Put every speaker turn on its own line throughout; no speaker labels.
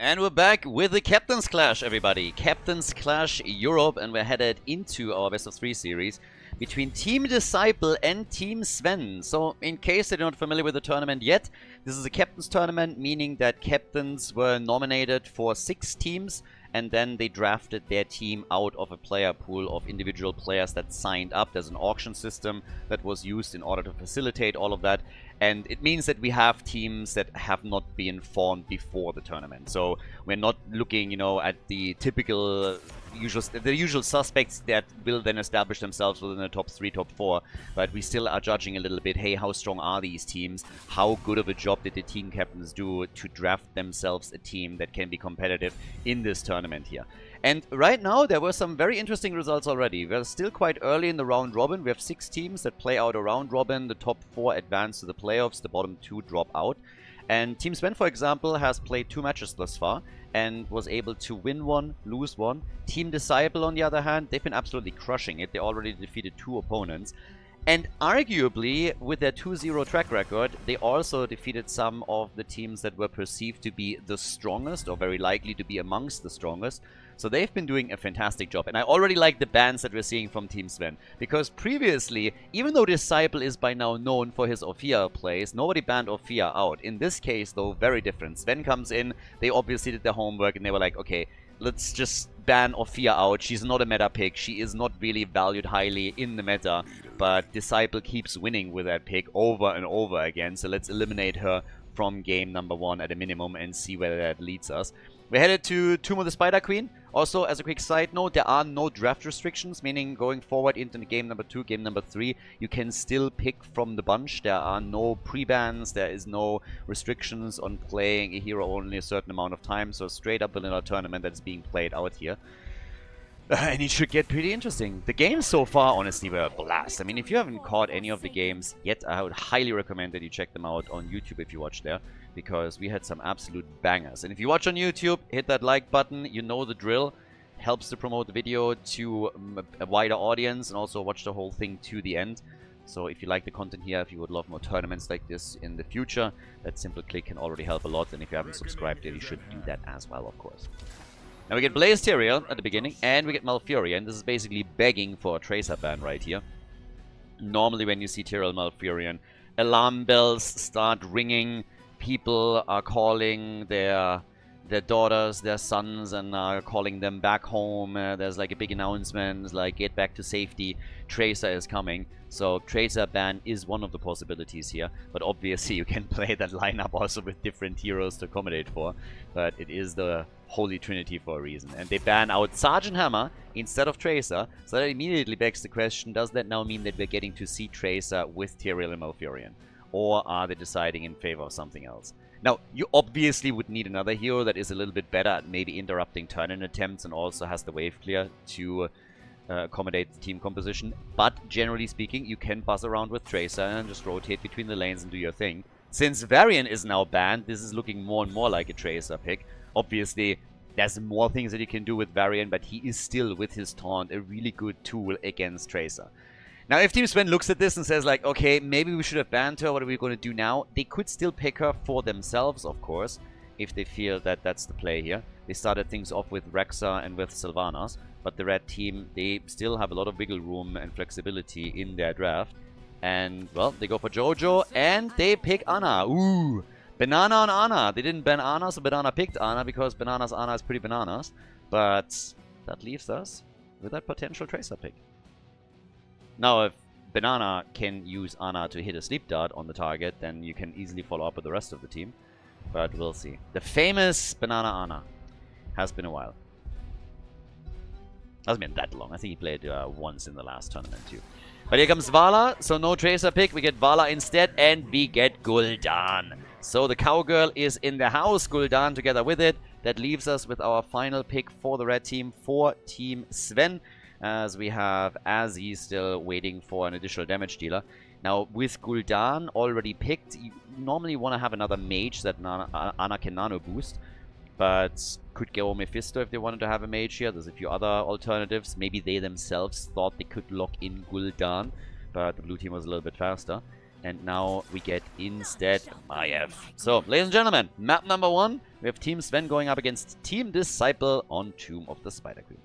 And we're back with the Captain's Clash, everybody. Captain's Clash Europe, and we're headed into our best of 3 series between Team Disciple and Team Sven. So, in case you're not familiar with the tournament yet, this is a Captain's Tournament, meaning that captains were nominated for 6 teams, and then they drafted their team out of a player pool of individual players that signed up. There's an auction system that was used in order to facilitate all of that. And it means that we have teams that have not been formed before the tournament. So we're not looking, you know, at the typical usual suspects that will then establish themselves within the top 3, top 4. But we still are judging a little bit, hey, how strong are these teams? How good of a job did the team captains do to draft themselves a team that can be competitive in this tournament here? And right now, there were some very interesting results already. We're still quite early in the round robin. We have 6 teams that play out a round robin. The top 4 advance to the playoffs. The bottom 2 drop out. And Team Sven, for example, has played 2 matches thus far and was able to win 1, lose 1. Team Disciple, on the other hand, they've been absolutely crushing it. They already defeated 2 opponents. And arguably, with their 2-0 track record, they also defeated some of the teams that were perceived to be the strongest, or very likely to be amongst the strongest. So they've been doing a fantastic job. And I already like the bans that we're seeing from Team Sven. Because previously, even though Disciple is by now known for his Ophia plays, nobody banned Ophia out. In this case, though, very different. Sven comes in, they obviously did their homework, and they were like, okay, let's just ban Ophia out. She's not a meta pick. She is not really valued highly in the meta. But Disciple keeps winning with that pick over and over again. So let's eliminate her from game number 1 at a minimum and see where that leads us. We're headed to Tomb of the Spider Queen. Also, as a quick side note, there are no draft restrictions, meaning going forward into game number 2, game number 3, you can still pick from the bunch. There are no pre-bans, there is no restrictions on playing a hero only a certain amount of time, so straight up vanilla tournament that is being played out here. And it should get pretty interesting. The games so far, honestly, were a blast. I mean, if you haven't caught any of the games yet, I would highly recommend that you check them out on YouTube if you watch there, because we had some absolute bangers. And if you watch on YouTube, hit that like button. You know the drill. Helps to promote the video to a wider audience, and also watch the whole thing to the end. So if you like the content here, if you would love more tournaments like this in the future, that simple click can already help a lot. And if you haven't subscribed yet, you should do that as well, of course. Now we get Blaze Tyrael at the beginning, and we get Malfurion. This is basically begging for a Tracer ban right here. Normally when you see Tyrael Malfurion, alarm bells start ringing, people are calling their daughters, their sons, and are calling them back home. There's like a big announcement, like get back to safety, Tracer is coming. So Tracer ban is one of the possibilities here, but obviously you can play that lineup also with different heroes to accommodate for. But it is the Holy Trinity for a reason. And they ban out Sergeant Hammer instead of Tracer, so that immediately begs the question, does that now mean that we're getting to see Tracer with Tyrael and Malfurion? Or are they deciding in favor of something else? Now, you obviously would need another hero that is a little bit better at maybe interrupting turn-in attempts and also has the wave clear to accommodate the team composition. But generally speaking, you can buzz around with Tracer and just rotate between the lanes and do your thing. Since Varian is now banned, this is looking more and more like a Tracer pick. Obviously, there's more things that you can do with Varian, but he is still, with his taunt, a really good tool against Tracer. Now, if Team Sven looks at this and says, like, okay, maybe we should have banned her, what are we going to do now? They could still pick her for themselves, of course, if they feel that that's the play here. They started things off with Rexa and with Sylvanas, but the red team, they still have a lot of wiggle room and flexibility in their draft. And, well, they go for Jojo, and they pick Ana. Ooh! Banana on Ana. They didn't ban Ana, so Banana picked Ana, because Banana's Ana is pretty bananas. But that leaves us with that potential Tracer pick. Now, if Banana can use Ana to hit a sleep dart on the target, then you can easily follow up with the rest of the team. But we'll see. The famous Banana Ana. Has been a while. Hasn't been that long. I think he played once in the last tournament too. But here comes Vala. So no Tracer pick. We get Vala instead, and we get Gul'dan. So the cowgirl is in the house. Gul'dan together with it. That leaves us with our final pick for the red team for Team Sven, as we have Azzy still waiting for an additional damage dealer. Now, with Gul'dan already picked, you normally want to have another mage that Ana can nano boost. But could go Mephisto if they wanted to have a mage here. There's a few other alternatives. Maybe they themselves thought they could lock in Gul'dan, but the blue team was a little bit faster. And now we get instead Maiev. So, ladies and gentlemen, map number 1. We have Team Sven going up against Team Disciple on Tomb of the Spider Queen.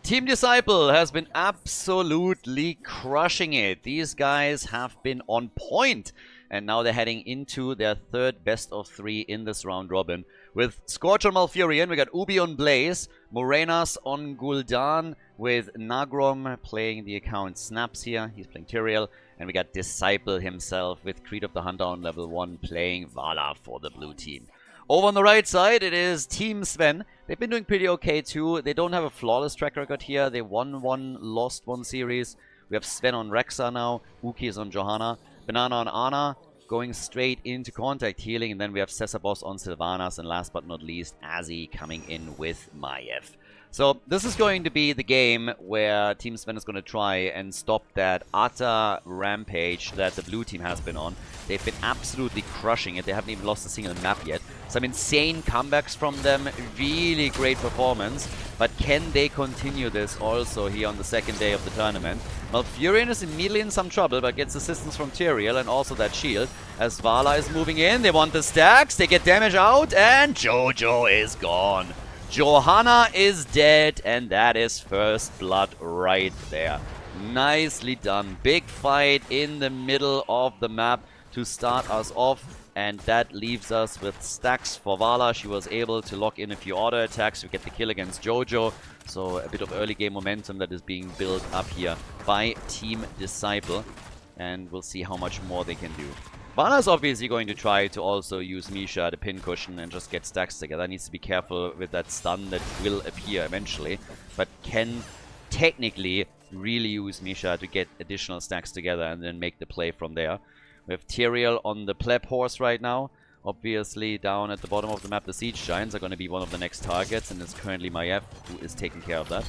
Team Disciple has been absolutely crushing it. These guys have been on point. And now they're heading into their third best of 3 in this round robin. With Scorch on Malfurion, we got Ubi on Blaze, Morenas on Gul'dan, with Nagrom playing the account Snaps here. He's playing Tyrael. And we got Disciple himself with Creed of the Hunter on level 1 playing Vala for the blue team. Over on the right side, it is Team Sven. They've been doing pretty okay too. They don't have a flawless track record here. They won one, lost one series. We have Sven on Rexa now. Uki is on Johanna. Banana on Ana, going straight into contact healing. And then we have Cesabos on Sylvanas. And last but not least, Azzy coming in with Maiev. So this is going to be the game where Team Sven is going to try and stop that utter rampage that the blue team has been on. They've been absolutely crushing it. They haven't even lost a single map yet. Some insane comebacks from them. Really great performance. But can they continue this also here on the second day of the tournament? Malfurion is immediately in some trouble, but gets assistance from Tyrael and also that shield. As Vala is moving in, they want the stacks. They get damage out, and Jojo is gone. Johanna is dead, and that is first blood right there. Nicely done. Big fight in the middle of the map to start us off, and that leaves us with stacks for Vala. She was able to lock in a few auto attacks. We get the kill against Jojo, so a bit of early game momentum that is being built up here by Team Disciple, and we'll see how much more they can do. Vala is obviously going to try to also use Misha, the pincushion, and just get stacks together. Needs to be careful with that stun that will appear eventually, but can technically really use Misha to get additional stacks together and then make the play from there. We have Tyrael on the pleb horse right now. Obviously, down at the bottom of the map, the Siege Giants are going to be one of the next targets, and it's currently Maiev who is taking care of that.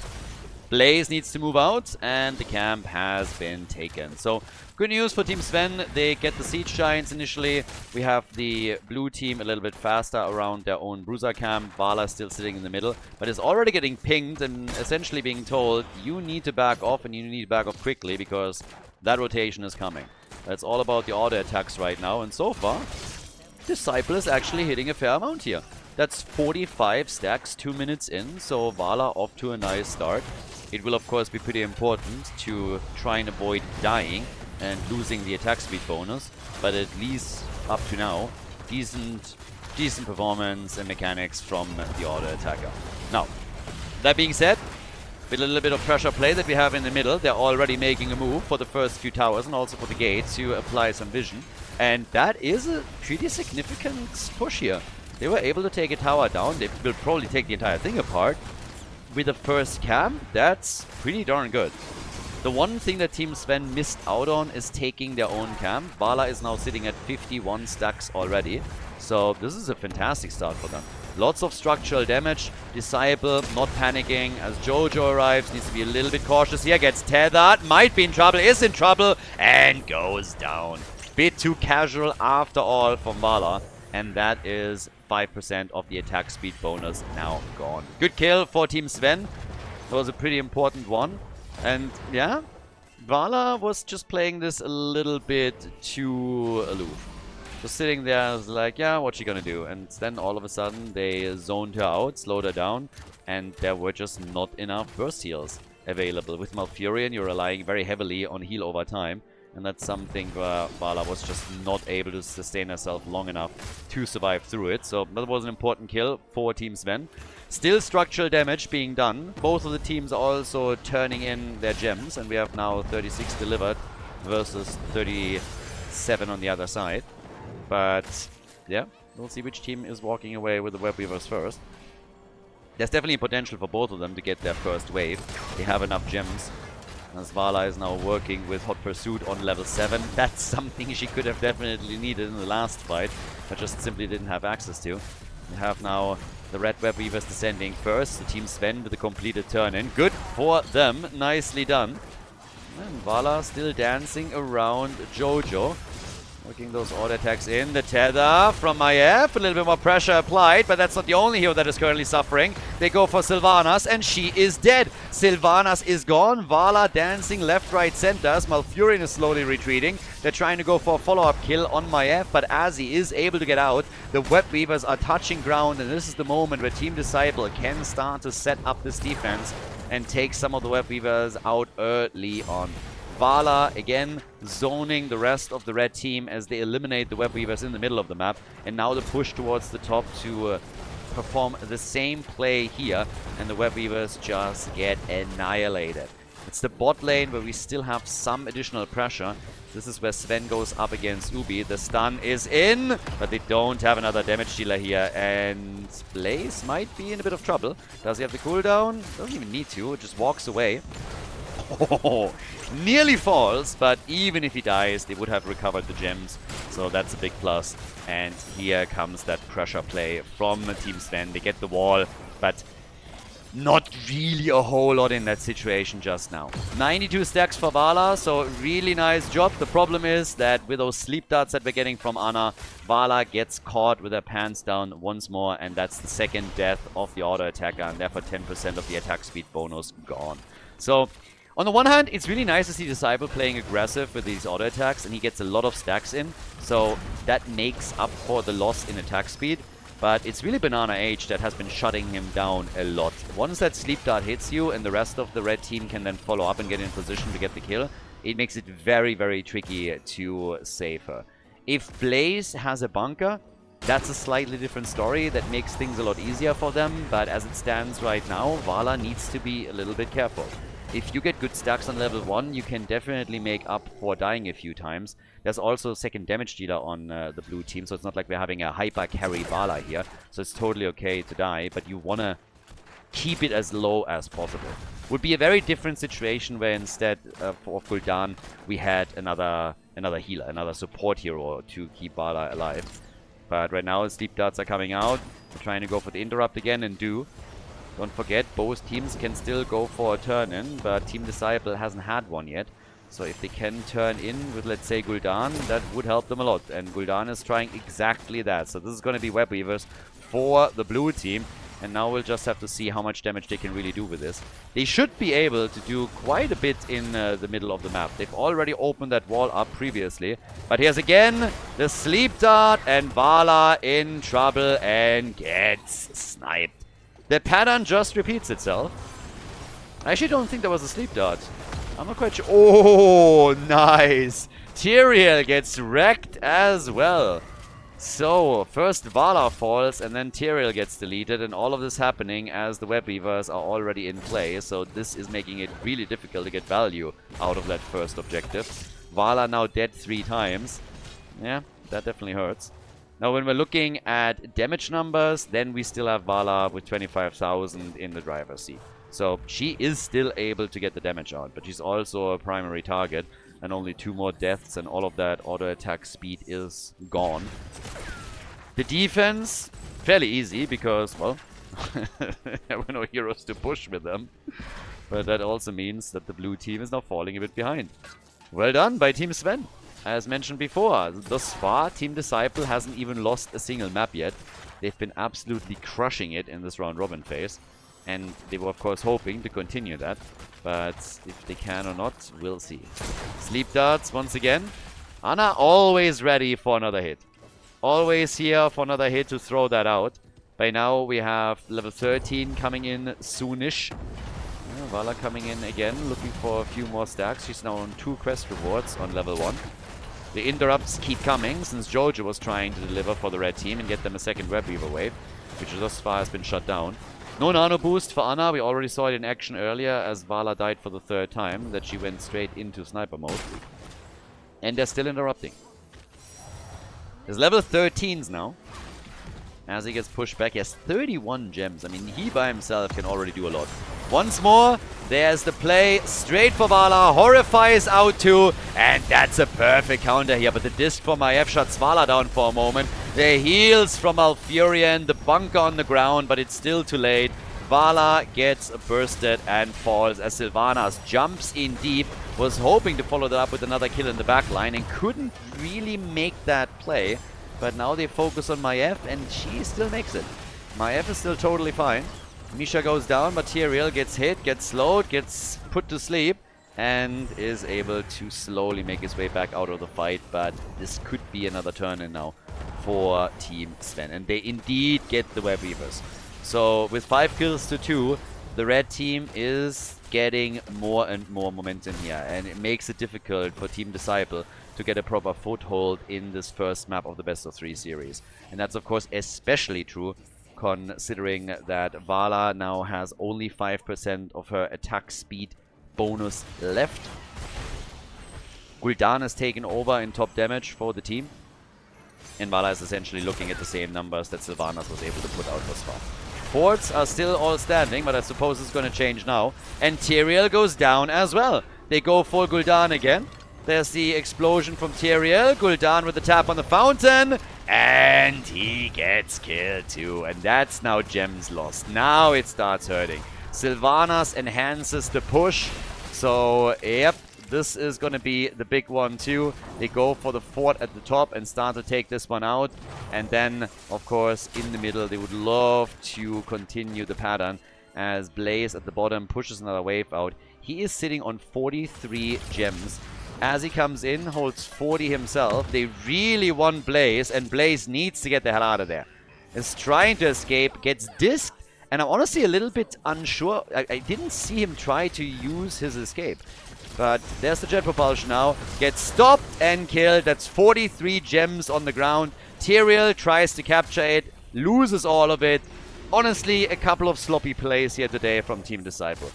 Blaze needs to move out, and the camp has been taken. So, good news for Team Sven. They get the Siege Giants initially. We have the blue team a little bit faster around their own Bruiser camp. Vala still sitting in the middle, but is already getting pinged and essentially being told, you need to back off, and you need to back off quickly because that rotation is coming. It's all about the auto attacks right now, and so far, Disciple is actually hitting a fair amount here. That's 45 stacks 2 minutes in, so Vala off to a nice start. It will of course be pretty important to try and avoid dying and losing the attack speed bonus, but at least up to now, decent performance and mechanics from the auto attacker. Now, that being said, with a little bit of pressure play that we have in the middle, they're already making a move for the first few towers and also for the gate to apply some vision. And that is a pretty significant push here. They were able to take a tower down. They will probably take the entire thing apart. With the first camp, that's pretty darn good. The one thing that Team Sven missed out on is taking their own camp. Vala is now sitting at 51 stacks already. So this is a fantastic start for them. Lots of structural damage. Disciple not panicking as Jojo arrives. Needs to be a little bit cautious here. Gets tethered. Might be in trouble. Is in trouble. And goes down. Bit too casual after all from Vala. And that is 5% of the attack speed bonus now gone. Good kill for Team Sven. That was a pretty important one. And yeah, Vala was just playing this a little bit too aloof. Just sitting there like, yeah, what's she gonna do? And then all of a sudden they zoned her out, slowed her down, and there were just not enough burst heals available. With Malfurion, you're relying very heavily on heal over time. And that's something where Vala was just not able to sustain herself long enough to survive through it. So that was an important kill for Team Sven. Still structural damage being done. Both of the teams are also turning in their gems. And we have now 36 delivered versus 37 on the other side. But yeah, we'll see which team is walking away with the Web Weavers first. There's definitely potential for both of them to get their first wave. They have enough gems. As Vala is now working with Hot Pursuit on level 7. That's something she could have definitely needed in the last fight, but just simply didn't have access to. We have now the Red Web Weavers descending first. The Team Sven with a completed turn-in. Good for them. Nicely done. And Vala still dancing around Jojo. Working those auto attacks in. The tether from Maiev. A little bit more pressure applied, but that's not the only hero that is currently suffering. They go for Sylvanas, and she is dead. Sylvanas is gone. Vala dancing left, right, centers. Malfurion is slowly retreating. They're trying to go for a follow-up kill on Maiev, but as he is able to get out, the Web Weavers are touching ground, and this is the moment where Team Disciple can start to set up this defense and take some of the Web Weavers out early on. Vala, again, zoning the rest of the red team as they eliminate the Web Weavers in the middle of the map. And now the push towards the top to perform the same play here. And the Web Weavers just get annihilated. It's the bot lane where we still have some additional pressure. This is where Sven goes up against Ubi. The stun is in, but they don't have another damage dealer here. And Blaze might be in a bit of trouble. Does he have the cooldown? Doesn't even need to. Just walks away. Oh, nearly falls, but even if he dies, they would have recovered the gems. So that's a big plus. And here comes that pressure play from Team Sven. They get the wall, but not really a whole lot in that situation just now. 92 stacks for Vala, so really nice job. The problem is that with those sleep darts that we're getting from Ana, Vala gets caught with her pants down once more, and that's the second death of the auto attacker, and therefore 10% of the attack speed bonus gone. So on the one hand, it's really nice to see Disciple playing aggressive with these auto attacks, and he gets a lot of stacks in, so that makes up for the loss in attack speed. But it's really Banana Age that has been shutting him down a lot. Once that sleep dart hits you and the rest of the red team can then follow up and get in position to get the kill, it makes it very, very tricky to save her. If Blaze has a bunker, that's a slightly different story that makes things a lot easier for them, but as it stands right now, Vala needs to be a little bit careful. If you get good stacks on level 1, you can definitely make up for dying a few times. There's also a second damage dealer on the blue team, so it's not like we're having a hyper carry Vala here. So it's totally okay to die, but you want to keep it as low as possible. Would be a very different situation where instead of Gul'dan, we had another healer, another support hero to keep Vala alive. But right now, sleep darts are coming out. We're trying to go for the interrupt again and do. Don't forget, both teams can still go for a turn-in, but Team Disciple hasn't had one yet. So if they can turn in with, let's say, Gul'dan, that would help them a lot. And Gul'dan is trying exactly that. So this is going to be Web Weavers for the blue team. And now we'll just have to see how much damage they can really do with this. They should be able to do quite a bit in the middle of the map. They've already opened that wall up previously. But here's again the sleep dart, and Vala in trouble and gets sniped. The pattern just repeats itself. I actually don't think there was a sleep dart. I'm not quite sure. Oh, nice. Tyrael gets wrecked as well. So, first Vala falls and then Tyrael gets deleted, and all of this happening as the Web Weavers are already in play. So this is making it really difficult to get value out of that first objective. Vala now dead 3 times. Yeah, that definitely hurts. Now, when we're looking at damage numbers, then we still have Vala with 25,000 in the driver's seat. So she is still able to get the damage out, but she's also a primary target. And only 2 more deaths and all of that auto attack speed is gone. The defense, fairly easy because, well, there were no heroes to push with them. But that also means that the blue team is now falling a bit behind. Well done by Team Sven. As mentioned before, thus far, Team Disciple hasn't even lost a single map yet. They've been absolutely crushing it in this round robin phase. And they were, of course, hoping to continue that. But if they can or not, we'll see. Sleep darts once again. Ana always ready for another hit. Always here for another hit to throw that out. By now, we have level 13 coming in soonish. Vala coming in again, looking for a few more stacks. She's now on 2 quest rewards on level 1. The interrupts keep coming since Jojo was trying to deliver for the red team and get them a second Web Weaver wave, which thus far has been shut down. No nano boost for Ana. We already saw it in action earlier as Vala died for the 3rd time, that she went straight into sniper mode. And they're still interrupting. There's level 13s now. As he gets pushed back, he has 31 gems. I mean, he by himself can already do a lot. Once more, there's the play straight for Vala. Horrifies out too, and that's a perfect counter here. But the disc from Maiev shuts Vala down for a moment. The heals from Malfurion, the bunker on the ground, but it's still too late. Vala gets bursted and falls as Sylvanas jumps in deep was hoping to follow that up with another kill in the back line and couldn't really make that play. But now they focus on Maiev, and she still makes it. Maiev is still totally fine. Misha goes down, Material gets hit, gets slowed, gets put to sleep, and is able to slowly make his way back out of the fight. But this could be another turn-in now for Team Sven. And they indeed get the Web Weavers. So with 5 kills to 2, the red team is getting more and more momentum here. And it makes it difficult for Team Disciple to get a proper foothold in this first map of the best of 3 series. And that's of course especially true considering that Vala now has only 5% of her attack speed bonus left. Gul'dan has taken over in top damage for the team. And Vala is essentially looking at the same numbers that Sylvanas was able to put out thus far. Forts are still all standing, but I suppose it's going to change now. And Tyrael goes down as well. They go for Gul'dan again. There's the explosion from Tyrael. Gul'dan with the tap on the fountain. And he gets killed too. And that's now gems lost. Now it starts hurting. Sylvanas enhances the push. So, yep, this is going to be the big one too. They go for the fort at the top and start to take this one out. And then, of course, in the middle, they would love to continue the pattern as Blaze at the bottom pushes another wave out. He is sitting on 43 gems. As he comes in, holds 40 himself. They really want Blaze, and Blaze needs to get the hell out of there. Is trying to escape, gets disked, and I'm honestly a little bit unsure. I didn't see him try to use his escape. But there's the jet propulsion now. Gets stopped and killed. That's 43 gems on the ground. Tyrael tries to capture it, loses all of it. Honestly, a couple of sloppy plays here today from Team Disciple.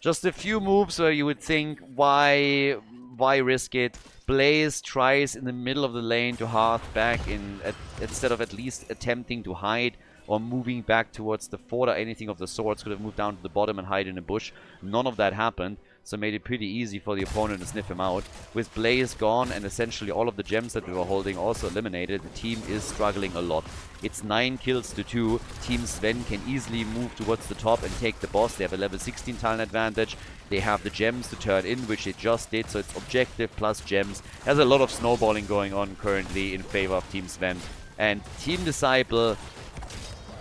Just a few moves where you would think, why risk it? Blaze tries in the middle of the lane to hearth back in instead of at least attempting to hide or moving back towards the fort or anything of the sorts. Could have moved down to the bottom and hide in a bush. None of that happened, so made it pretty easy for the opponent to sniff him out. With Blaze gone and essentially all of the gems that we were holding also eliminated, the team is struggling a lot. It's 9 kills to 2. Team Sven can easily move towards the top and take the boss. They have a level 16 talent advantage. They have the gems to turn in, which they just did, so it's objective plus gems. There's a lot of snowballing going on currently in favor of Team Sven. And Team Disciple,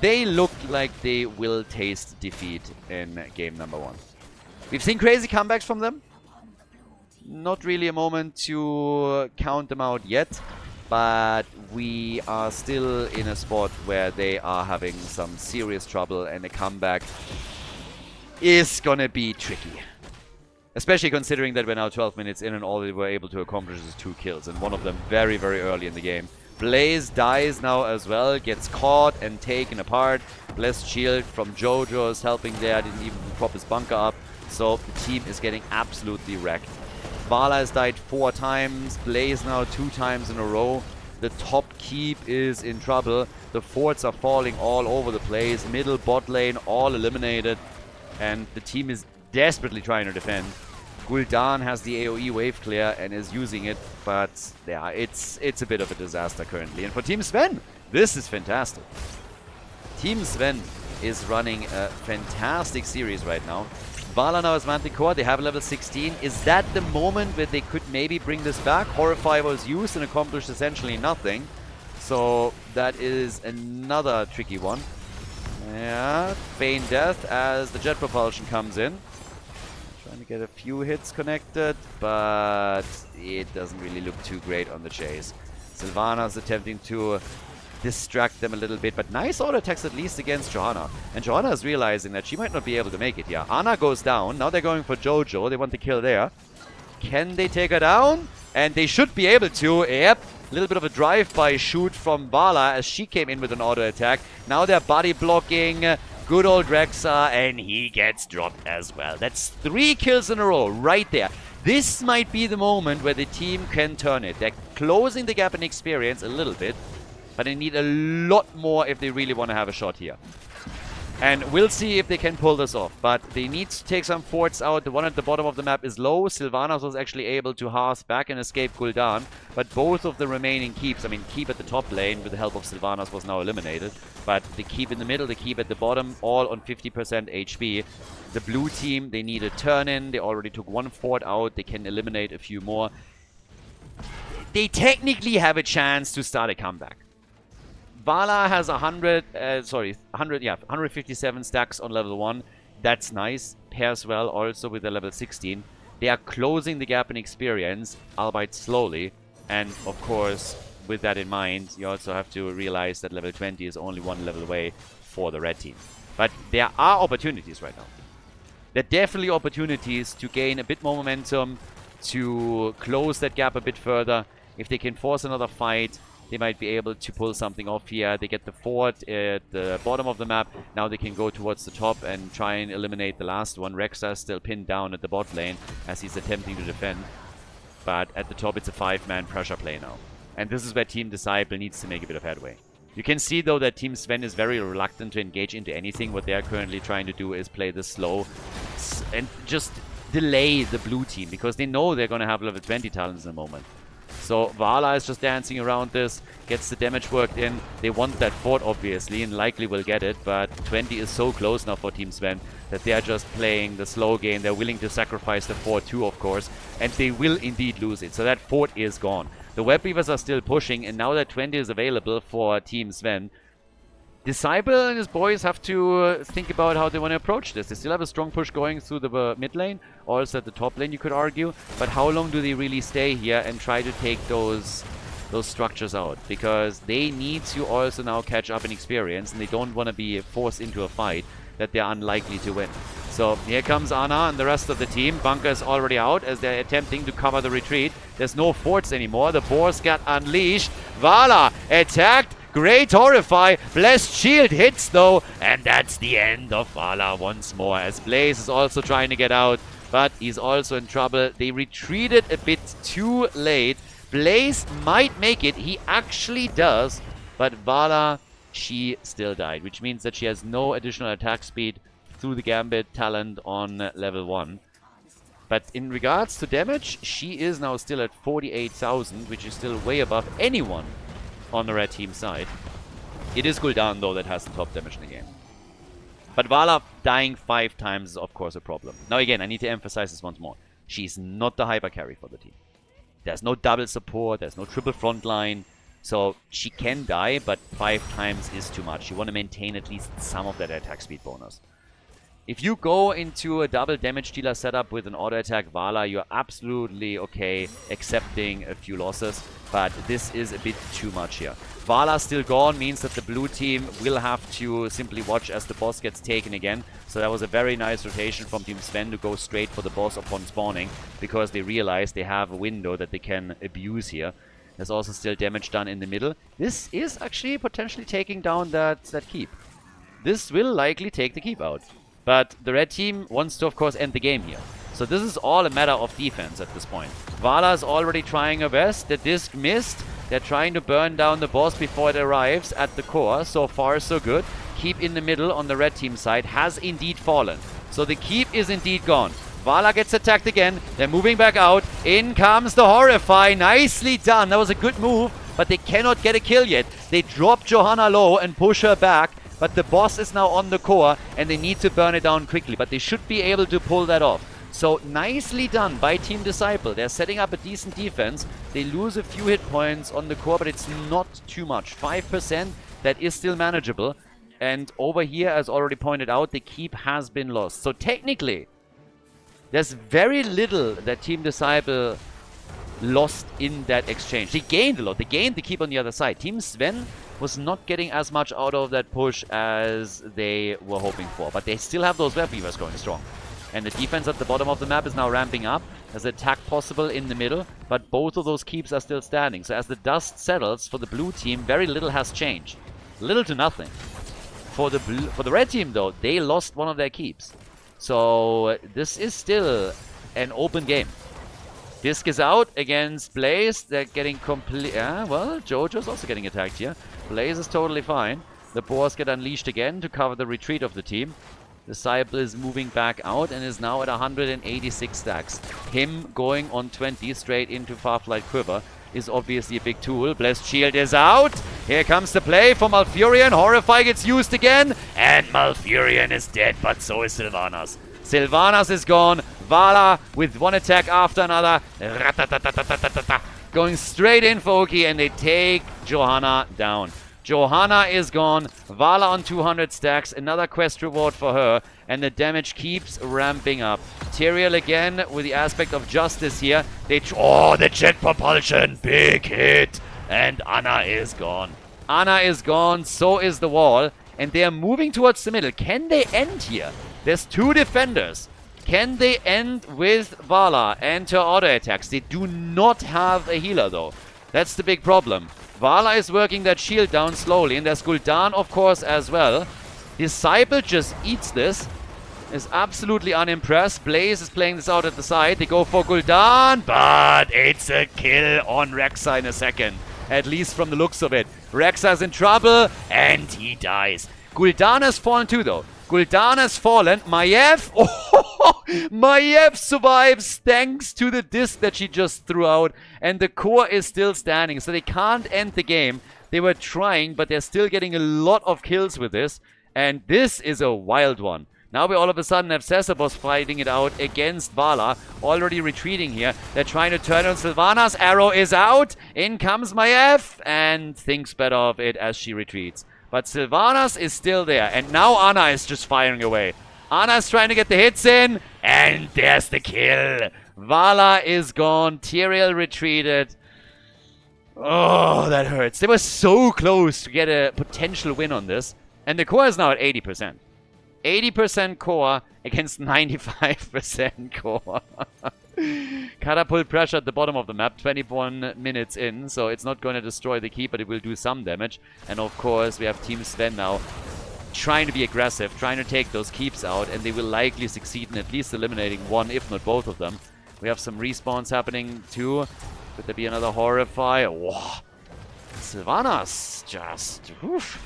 they look like they will taste defeat in game number 1. We've seen crazy comebacks from them. Not really a moment to count them out yet. But we are still in a spot where they are having some serious trouble. And a comeback is gonna be tricky. Especially considering that we're now 12 minutes in and all they were able to accomplish is 2 kills. And one of them very, very early in the game. Blaze dies now as well, gets caught and taken apart. Blessed shield from Jojo is helping there, didn't even prop his bunker up. So the team is getting absolutely wrecked. Vala has died 4 times, Blaze now 2 times in a row. The top keep is in trouble. The forts are falling all over the place. Middle, bot lane, all eliminated. And the team is desperately trying to defend. Gul'dan has the AoE wave clear and is using it, but yeah, it's a bit of a disaster currently. And for Team Sven, this is fantastic. Team Sven is running a fantastic series right now. Vala now has Manticore, they have level 16. Is that the moment where they could maybe bring this back? Horrify was used and accomplished essentially nothing. So that is another tricky one. Yeah, feign death as the jet propulsion comes in. Trying to get a few hits connected, but it doesn't really look too great on the chase. Sylvanas attempting to distract them a little bit, but nice auto attacks at least against Johanna. And Johanna is realizing that she might not be able to make it here. Ana goes down. Now they're going for Jojo. They want the kill there. Can they take her down? And they should be able to. Yep. A little bit of a drive-by shoot from Vala as she came in with an auto attack. Now they're body blocking. Good old Rexa, and he gets dropped as well. That's 3 kills in a row right there. This might be the moment where the team can turn it. They're closing the gap in experience a little bit, but they need a lot more if they really want to have a shot here. And we'll see if they can pull this off. But they need to take some forts out. The one at the bottom of the map is low. Sylvanas was actually able to hearth back and escape Khaldor. But both of the remaining keeps, I mean, keep at the top lane with the help of Sylvanas was now eliminated. But the keep in the middle, the keep at the bottom, all on 50% HP. The blue team, they need a turn-in. They already took one fort out. They can eliminate a few more. They technically have a chance to start a comeback. Vala has 157 stacks on level 1. That's nice. Pairs well also with the level 16. They are closing the gap in experience, albeit slowly. And of course, with that in mind, you also have to realize that level 20 is only one level away for the red team. But there are opportunities right now. There are definitely opportunities to gain a bit more momentum, to close that gap a bit further. If they can force another fight, they might be able to pull something off here. They get the fort at the bottom of the map. Now they can go towards the top and try and eliminate the last one. Rexa is still pinned down at the bot lane as he's attempting to defend. But at the top, it's a 5-man pressure play now. And this is where Team Disciple needs to make a bit of headway. You can see, though, that Team Sven is very reluctant to engage into anything. What they are currently trying to do is play this slow and just delay the blue team, because they know they're going to have level 20 talents in a moment. So Vala is just dancing around this, gets the damage worked in. They want that fort, obviously, and likely will get it. But 20 is so close now for Team Sven that they are just playing the slow game. They're willing to sacrifice the fort too, of course. And they will indeed lose it. So that fort is gone. The Web Weavers are still pushing, and now that 20 is available for Team Sven, Disciple and his boys have to think about how they want to approach this. They still have a strong push going through the mid lane, also at the top lane, you could argue. But how long do they really stay here and try to take those structures out? Because they need to also now catch up in experience, and they don't want to be forced into a fight that they're unlikely to win. So here comes Ana and the rest of the team. Bunker is already out as they're attempting to cover the retreat. There's no forts anymore. The boars get unleashed. Vala attacked. Great Horrify. Blessed Shield hits though. And that's the end of Vala once more, as Blaze is also trying to get out. But he's also in trouble. They retreated a bit too late. Blaze might make it. He actually does. But Vala, she still died, which means that she has no additional attack speed through the Gambit talent on level 1. But in regards to damage, she is now still at 48,000, which is still way above anyone on the red team side. It is Khaldor, though, that has the top damage in the game. But Vala dying 5 times is, of course, a problem. Now, again, I need to emphasize this once more. She's not the hyper carry for the team. There's no double support, there's no triple front line. So she can die, but 5 times is too much. You want to maintain at least some of that attack speed bonus. If you go into a double damage dealer setup with an auto attack Vala, you're absolutely okay accepting a few losses, but this is a bit too much here. Vala still gone means that the blue team will have to simply watch as the boss gets taken again. So that was a very nice rotation from Team Sven to go straight for the boss upon spawning, because they realize they have a window that they can abuse here. There's also still damage done in the middle. This is actually potentially taking down that keep. This will likely take the keep out. But the red team wants to, of course, end the game here. So this is all a matter of defense at this point. Vala is already trying her best. The disc missed. They're trying to burn down the boss before it arrives at the core. So far, so good. Keep in the middle on the red team side has indeed fallen. So the keep is indeed gone. Vala gets attacked again. They're moving back out. In comes the Horrify. Nicely done. That was a good move, but they cannot get a kill yet. They drop Johanna low and push her back. But the boss is now on the core, and they need to burn it down quickly. But they should be able to pull that off. So nicely done by Team Disciple. They're setting up a decent defense. They lose a few hit points on the core, but it's not too much. 5%, that is still manageable. And over here, as already pointed out, the keep has been lost. So technically, there's very little that Team Disciple lost in that exchange. They gained a lot. They gained the keep on the other side. Team Sven was not getting as much out of that push as they were hoping for. But they still have those Web Weavers going strong. And the defense at the bottom of the map is now ramping up. There's an attack possible in the middle, but both of those keeps are still standing. So as the dust settles for the blue team, very little has changed. Little to nothing. For the red team, though, they lost one of their keeps. So this is still an open game. Disc is out against Blaze. They're getting complete... well, Jojo's also getting attacked here. Blaze is totally fine. The boars get unleashed again to cover the retreat of the team. Disciple is moving back out and is now at 186 stacks. Him going on 20 straight into Farflight Quiver is obviously a big tool. Blessed Shield is out. Here comes the play for Malfurion. Horrify gets used again. And Malfurion is dead, but so is Sylvanas. Sylvanas is gone. Vala with one attack after another. Going straight in for Oki, and they take Johanna down. Johanna is gone. Vala on 200 stacks. Another quest reward for her. And the damage keeps ramping up. Tyrael again with the aspect of justice here. Oh, the jet propulsion. Big hit. And Anna is gone. Anna is gone. So is the wall. And they are moving towards the middle. Can they end here? There's 2 defenders. Can they end with Vala and her auto attacks? They do not have a healer though. That's the big problem. Vala is working that shield down slowly, and there's Gul'dan, of course, as well. Disciple just eats this. Is absolutely unimpressed. Blaze is playing this out at the side. They go for Gul'dan, but it's a kill on Rek'Sai in a second. At least from the looks of it. Rek'Sai's in trouble, and he dies. Gul'dan has fallen too, though. Gul'dan has fallen. Maiev, Maiev survives thanks to the disc that she just threw out. And the core is still standing, so they can't end the game. They were trying, but they're still getting a lot of kills with this. And this is a wild one. Now we all of a sudden have Cesabos fighting it out against Vala. Already retreating here. They're trying to turn on Sylvanas. Arrow is out. In comes Maiev and thinks better of it as she retreats. But Sylvanas is still there. And now Anna is just firing away. Anna is trying to get the hits in. And there's the kill. Vala is gone. Tyrael retreated. Oh, that hurts. They were so close to get a potential win on this. And the core is now at 80%. 80% core against 95% core. Catapult pressure at the bottom of the map, 21 minutes in, so it's not going to destroy the keep, but it will do some damage. And of course, we have Team Sven now trying to be aggressive, trying to take those keeps out, and they will likely succeed in at least eliminating one, if not both of them. We have some respawns happening too. Could there be another Horrify? Whoa. Sylvanas just... Oof.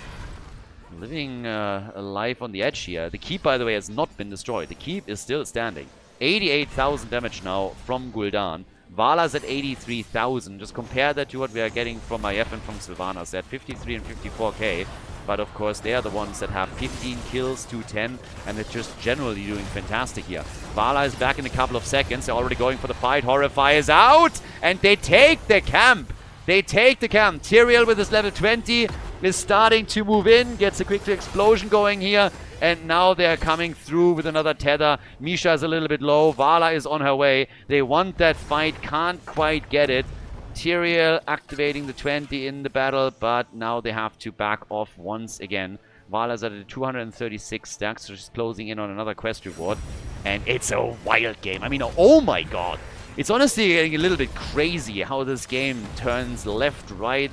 Living a life on the edge here. The keep, by the way, has not been destroyed. The keep is still standing. 88,000 damage now from Gul'dan. Vala's at 83,000. Just compare that to what we are getting from Maiev and from Sylvanas. They're at 53 and 54k. But of course, they are the ones that have 15 kills to 10. And they're just generally doing fantastic here. Vala is back in a couple of seconds. They're already going for the fight. Horrify is out. And they take the camp. They take the camp. Tyrael with his level 20 is starting to move in. Gets a quick explosion going here. And now they're coming through with another tether. Misha is a little bit low. Vala is on her way. They want that fight. Can't quite get it. Tyrael activating the 20 in the battle. But now they have to back off once again. Vala's at a 236 stacks. So she's closing in on another quest reward. And it's a wild game. I mean, oh my god. It's honestly getting a little bit crazy how this game turns left, right,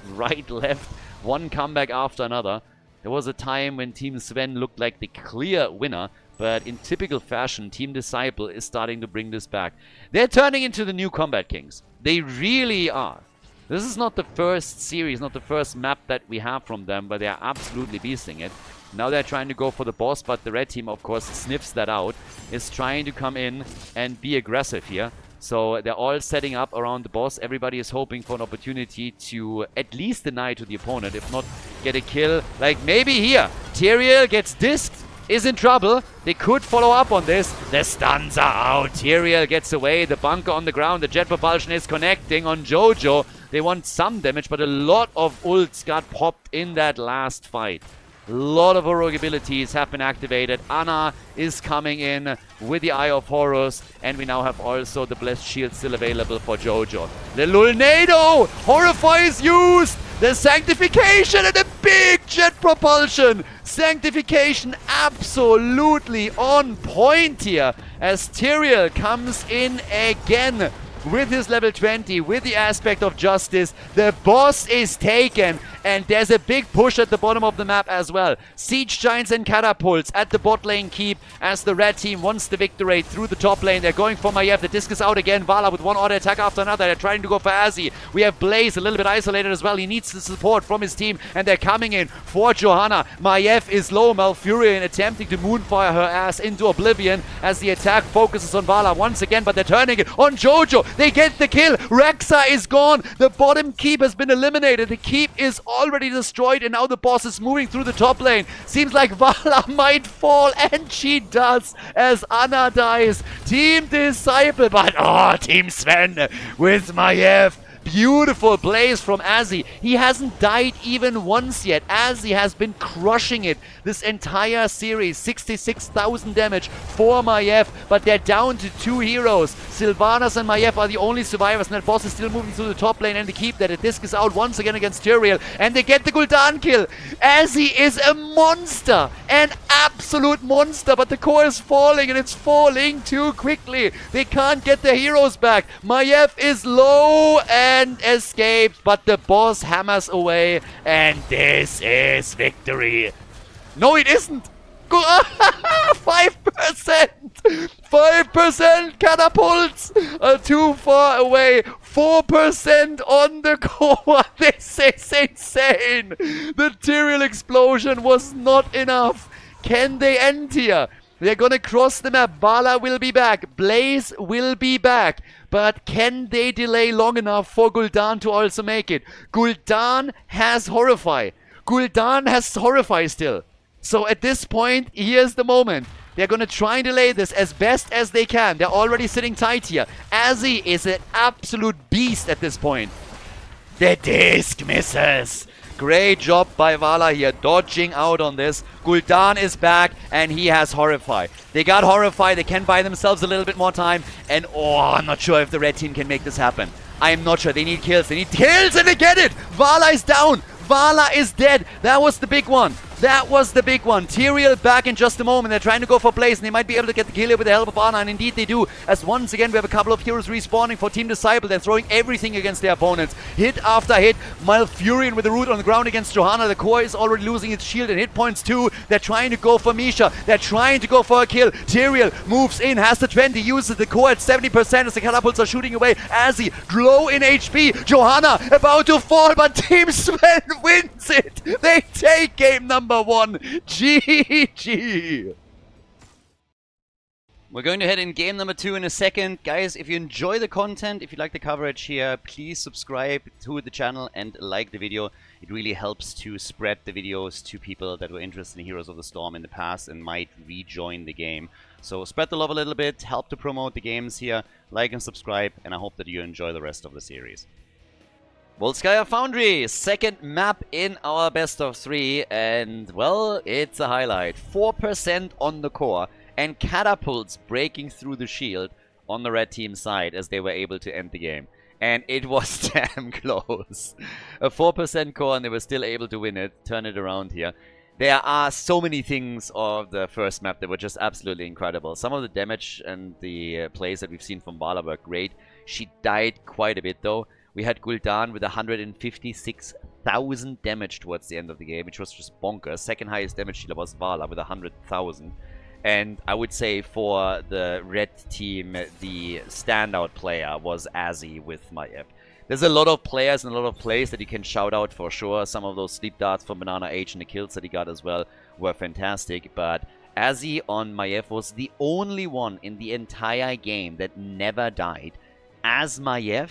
left. One comeback after another. There was a time when Team Sven looked like the clear winner, but in typical fashion, Team Disciple is starting to bring this back. They're turning into the new Combat Kings. They really are. This is not the first series, not the first map that we have from them, but they are absolutely beasting it. Now they're trying to go for the boss, but the red team, of course, sniffs that out, is trying to come in and be aggressive here. So they're all setting up around the boss. Everybody is hoping for an opportunity to at least deny to the opponent, if not get a kill. Like maybe here, Tyrael gets disked, is in trouble. They could follow up on this. The stuns are out. Tyrael gets away. The bunker on the ground. The jet propulsion is connecting on Jojo. They want some damage, but a lot of ults got popped in that last fight. A lot of heroic abilities have been activated. Anna is coming in with the Eye of Horus. And we now have also the Blessed Shield still available for Jojo. The Lulnado! Horrify is used! The Sanctification and the big jet propulsion! Sanctification absolutely on point here. As Tyrael comes in again with his level 20, with the aspect of justice. The boss is taken.
And there's a big push at the bottom of the map as well. Siege Giants and Catapults at the bot lane keep as the red team wants the victory through the top lane. They're going for Maiev. The disc is out again. Vala with one auto attack after another. They're trying to go for Azzy. We have Blaze a little bit isolated as well. He needs the support from his team, and they're coming in for Johanna. Maiev is low. Malfurion attempting to moonfire her ass into oblivion as the attack focuses on Vala once again, but they're turning it on Jojo. They get the kill. Rexa is gone. The bottom keep has been eliminated. The keep is already destroyed, and now the boss is moving through the top lane. Seems like Vala might fall, and she does as Anna dies. Team Disciple, but Team Sven with Maiev. Beautiful Blaze from Azzy. He hasn't died even once yet. Azzy has been crushing it this entire series. 66,000 damage for Maiev, but they're down to 2 heroes. Sylvanas and Maiev are the only survivors, and that boss is still moving through the top lane, and they keep that. The disc is out once again against Tyrael, and they get the Gul'dan kill. Azzy is a monster, an absolute monster, but the core is falling, and it's falling too quickly. They can't get their heroes back. Maiev is low and escapes, but the boss hammers away, and this is victory. No, it isn't. 5%! 5% catapults! Too far away. 4% on the core. This is insane. The Tyrael explosion was not enough. Can they end here? They're gonna cross the map. Vala will be back. Blaze will be back. But can they delay long enough for Gul'dan to also make it? Gul'dan has Horrify. Gul'dan has Horrify still. So at this point, here's the moment. They're gonna try and delay this as best as they can. They're already sitting tight here. Azzy is an absolute beast at this point. The disc misses. Great job by Vala here, dodging out on this. Gul'dan is back, and he has Horrify. They got Horrify. They can buy themselves a little bit more time. And, I'm not sure if the red team can make this happen. I'm not sure. They need kills. They need kills, and they get it. Vala is down. Vala is dead. That was the big one. That was the big one. Tyrael back in just a moment. They're trying to go for Blaze, and they might be able to get the kill here with the help of Anna, and indeed they do. As once again, we have a couple of heroes respawning for Team Disciple. They're throwing everything against their opponents. Hit after hit. Malfurion with the root on the ground against Johanna. The core is already losing its shield and hit points too. They're trying to go for Misha. They're trying to go for a kill. Tyrael moves in, has the 20, uses the core at 70% as the catapults are shooting away. Azzy, low in HP. Johanna about to fall, but Team Sven wins it. They take game number 1. GG.
We're going to head in game number 2 in a second. Guys, if you enjoy the content, if you like the coverage here, please subscribe to the channel and like the video. It really helps to spread the videos to people that were interested in Heroes of the Storm in the past and might rejoin the game. So spread the love a little bit, help to promote the games here, like and subscribe, and I hope that you enjoy the rest of the series. Volskaya Foundry, second map in our best of 3, and well, it's a highlight. 4% on the core, and catapults breaking through the shield on the red team side as they were able to end the game. And it was damn close. A 4% core, and they were still able to win it, turn it around here. There are so many things of the first map that were just absolutely incredible. Some of the damage and the plays that we've seen from Vala were great. She died quite a bit though. We had Gul'dan with 156,000 damage towards the end of the game, which was just bonkers. Second highest damage dealer was Vala with 100,000. And I would say for the red team, the standout player was Azzy with Maiev. There's a lot of players and a lot of plays that you can shout out for sure. Some of those sleep darts from Banana H and the kills that he got as well were fantastic. But Azzy on Maiev was the only one in the entire game that never died. As Maiev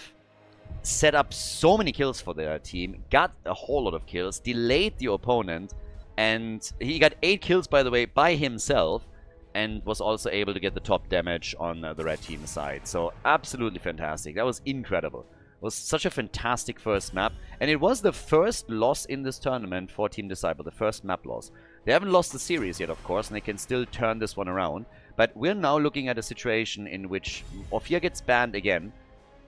set up so many kills for their team, got a whole lot of kills, delayed the opponent, and he got 8 kills, by the way, by himself, and was also able to get the top damage on the red team side. So absolutely fantastic. That was incredible. It was such a fantastic first map, and it was the first loss in this tournament for Team Disciple, the first map loss. They haven't lost the series yet, of course, and they can still turn this one around, but we're now looking at a situation in which Ophir gets banned again.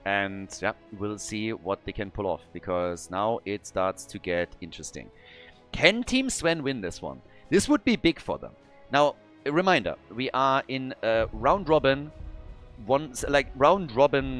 And yeah, we'll see what they can pull off, because now it starts to get interesting. Can Team Sven win this one? This would be big for them. Now, a reminder, we are in a round robin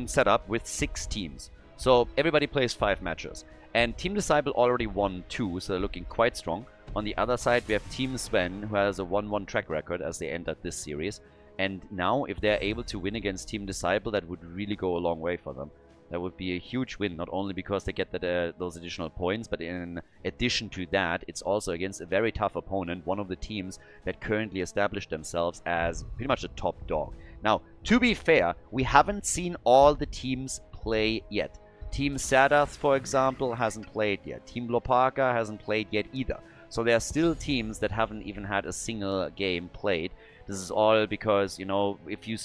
setup with 6 teams. So everybody plays 5 matches. And Team Disciple already won 2, so they're looking quite strong. On the other side, we have Team Sven, who has a 1-1 track record as they entered this series. And now, if they're able to win against Team Disciple, that would really go a long way for them. That would be a huge win, not only because they get those additional points, but in addition to that, it's also against a very tough opponent, one of the teams that currently established themselves as pretty much a top dog. Now, to be fair, we haven't seen all the teams play yet. Team Sadath, for example, hasn't played yet. Team Lopaka hasn't played yet either. So there are still teams that haven't even had a single game played. This is all because, you know, if you...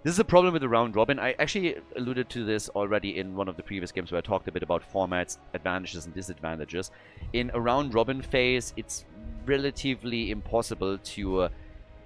This is a problem with the round robin. I actually alluded to this already in one of the previous games where I talked a bit about formats, advantages and disadvantages. In a round robin phase, it's relatively impossible to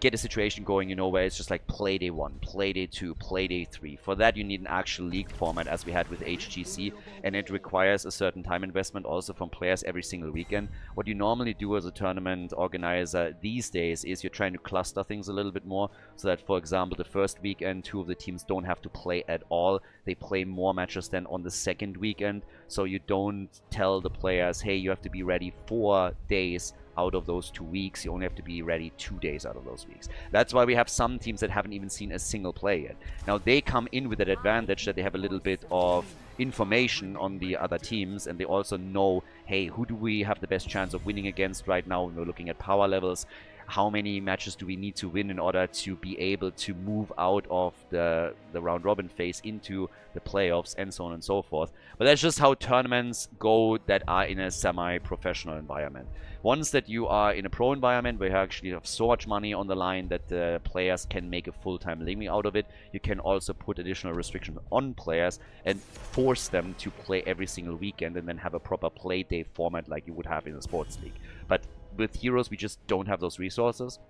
get a situation going, you know, where it's just like play day 1, play day 2, play day 3. For that, you need an actual league format as we had with HGC, and it requires a certain time investment also from players every single weekend. What you normally do as a tournament organizer these days is you're trying to cluster things a little bit more, so that, for example, the first weekend, 2 of the teams don't have to play at all. They play more matches than on the second weekend, so you don't tell the players, hey, you have to be ready 4 days out of those 2 weeks. You only have to be ready 2 days out of those weeks. That's why we have some teams that haven't even seen a single play yet. Now, they come in with that advantage that they have a little bit of information on the other teams, and they also know, hey, who do we have the best chance of winning against right now when we're looking at power levels? How many matches do we need to win in order to be able to move out of the round robin phase into the playoffs, and so on and so forth. But that's just how tournaments go that are in a semi-professional environment. Once that you are in a pro environment where you actually have so much money on the line that the players can make a full-time living out of it, you can also put additional restrictions on players and force them to play every single weekend and then have a proper play day format like you would have in a sports league. But with Heroes, we just don't have those resources.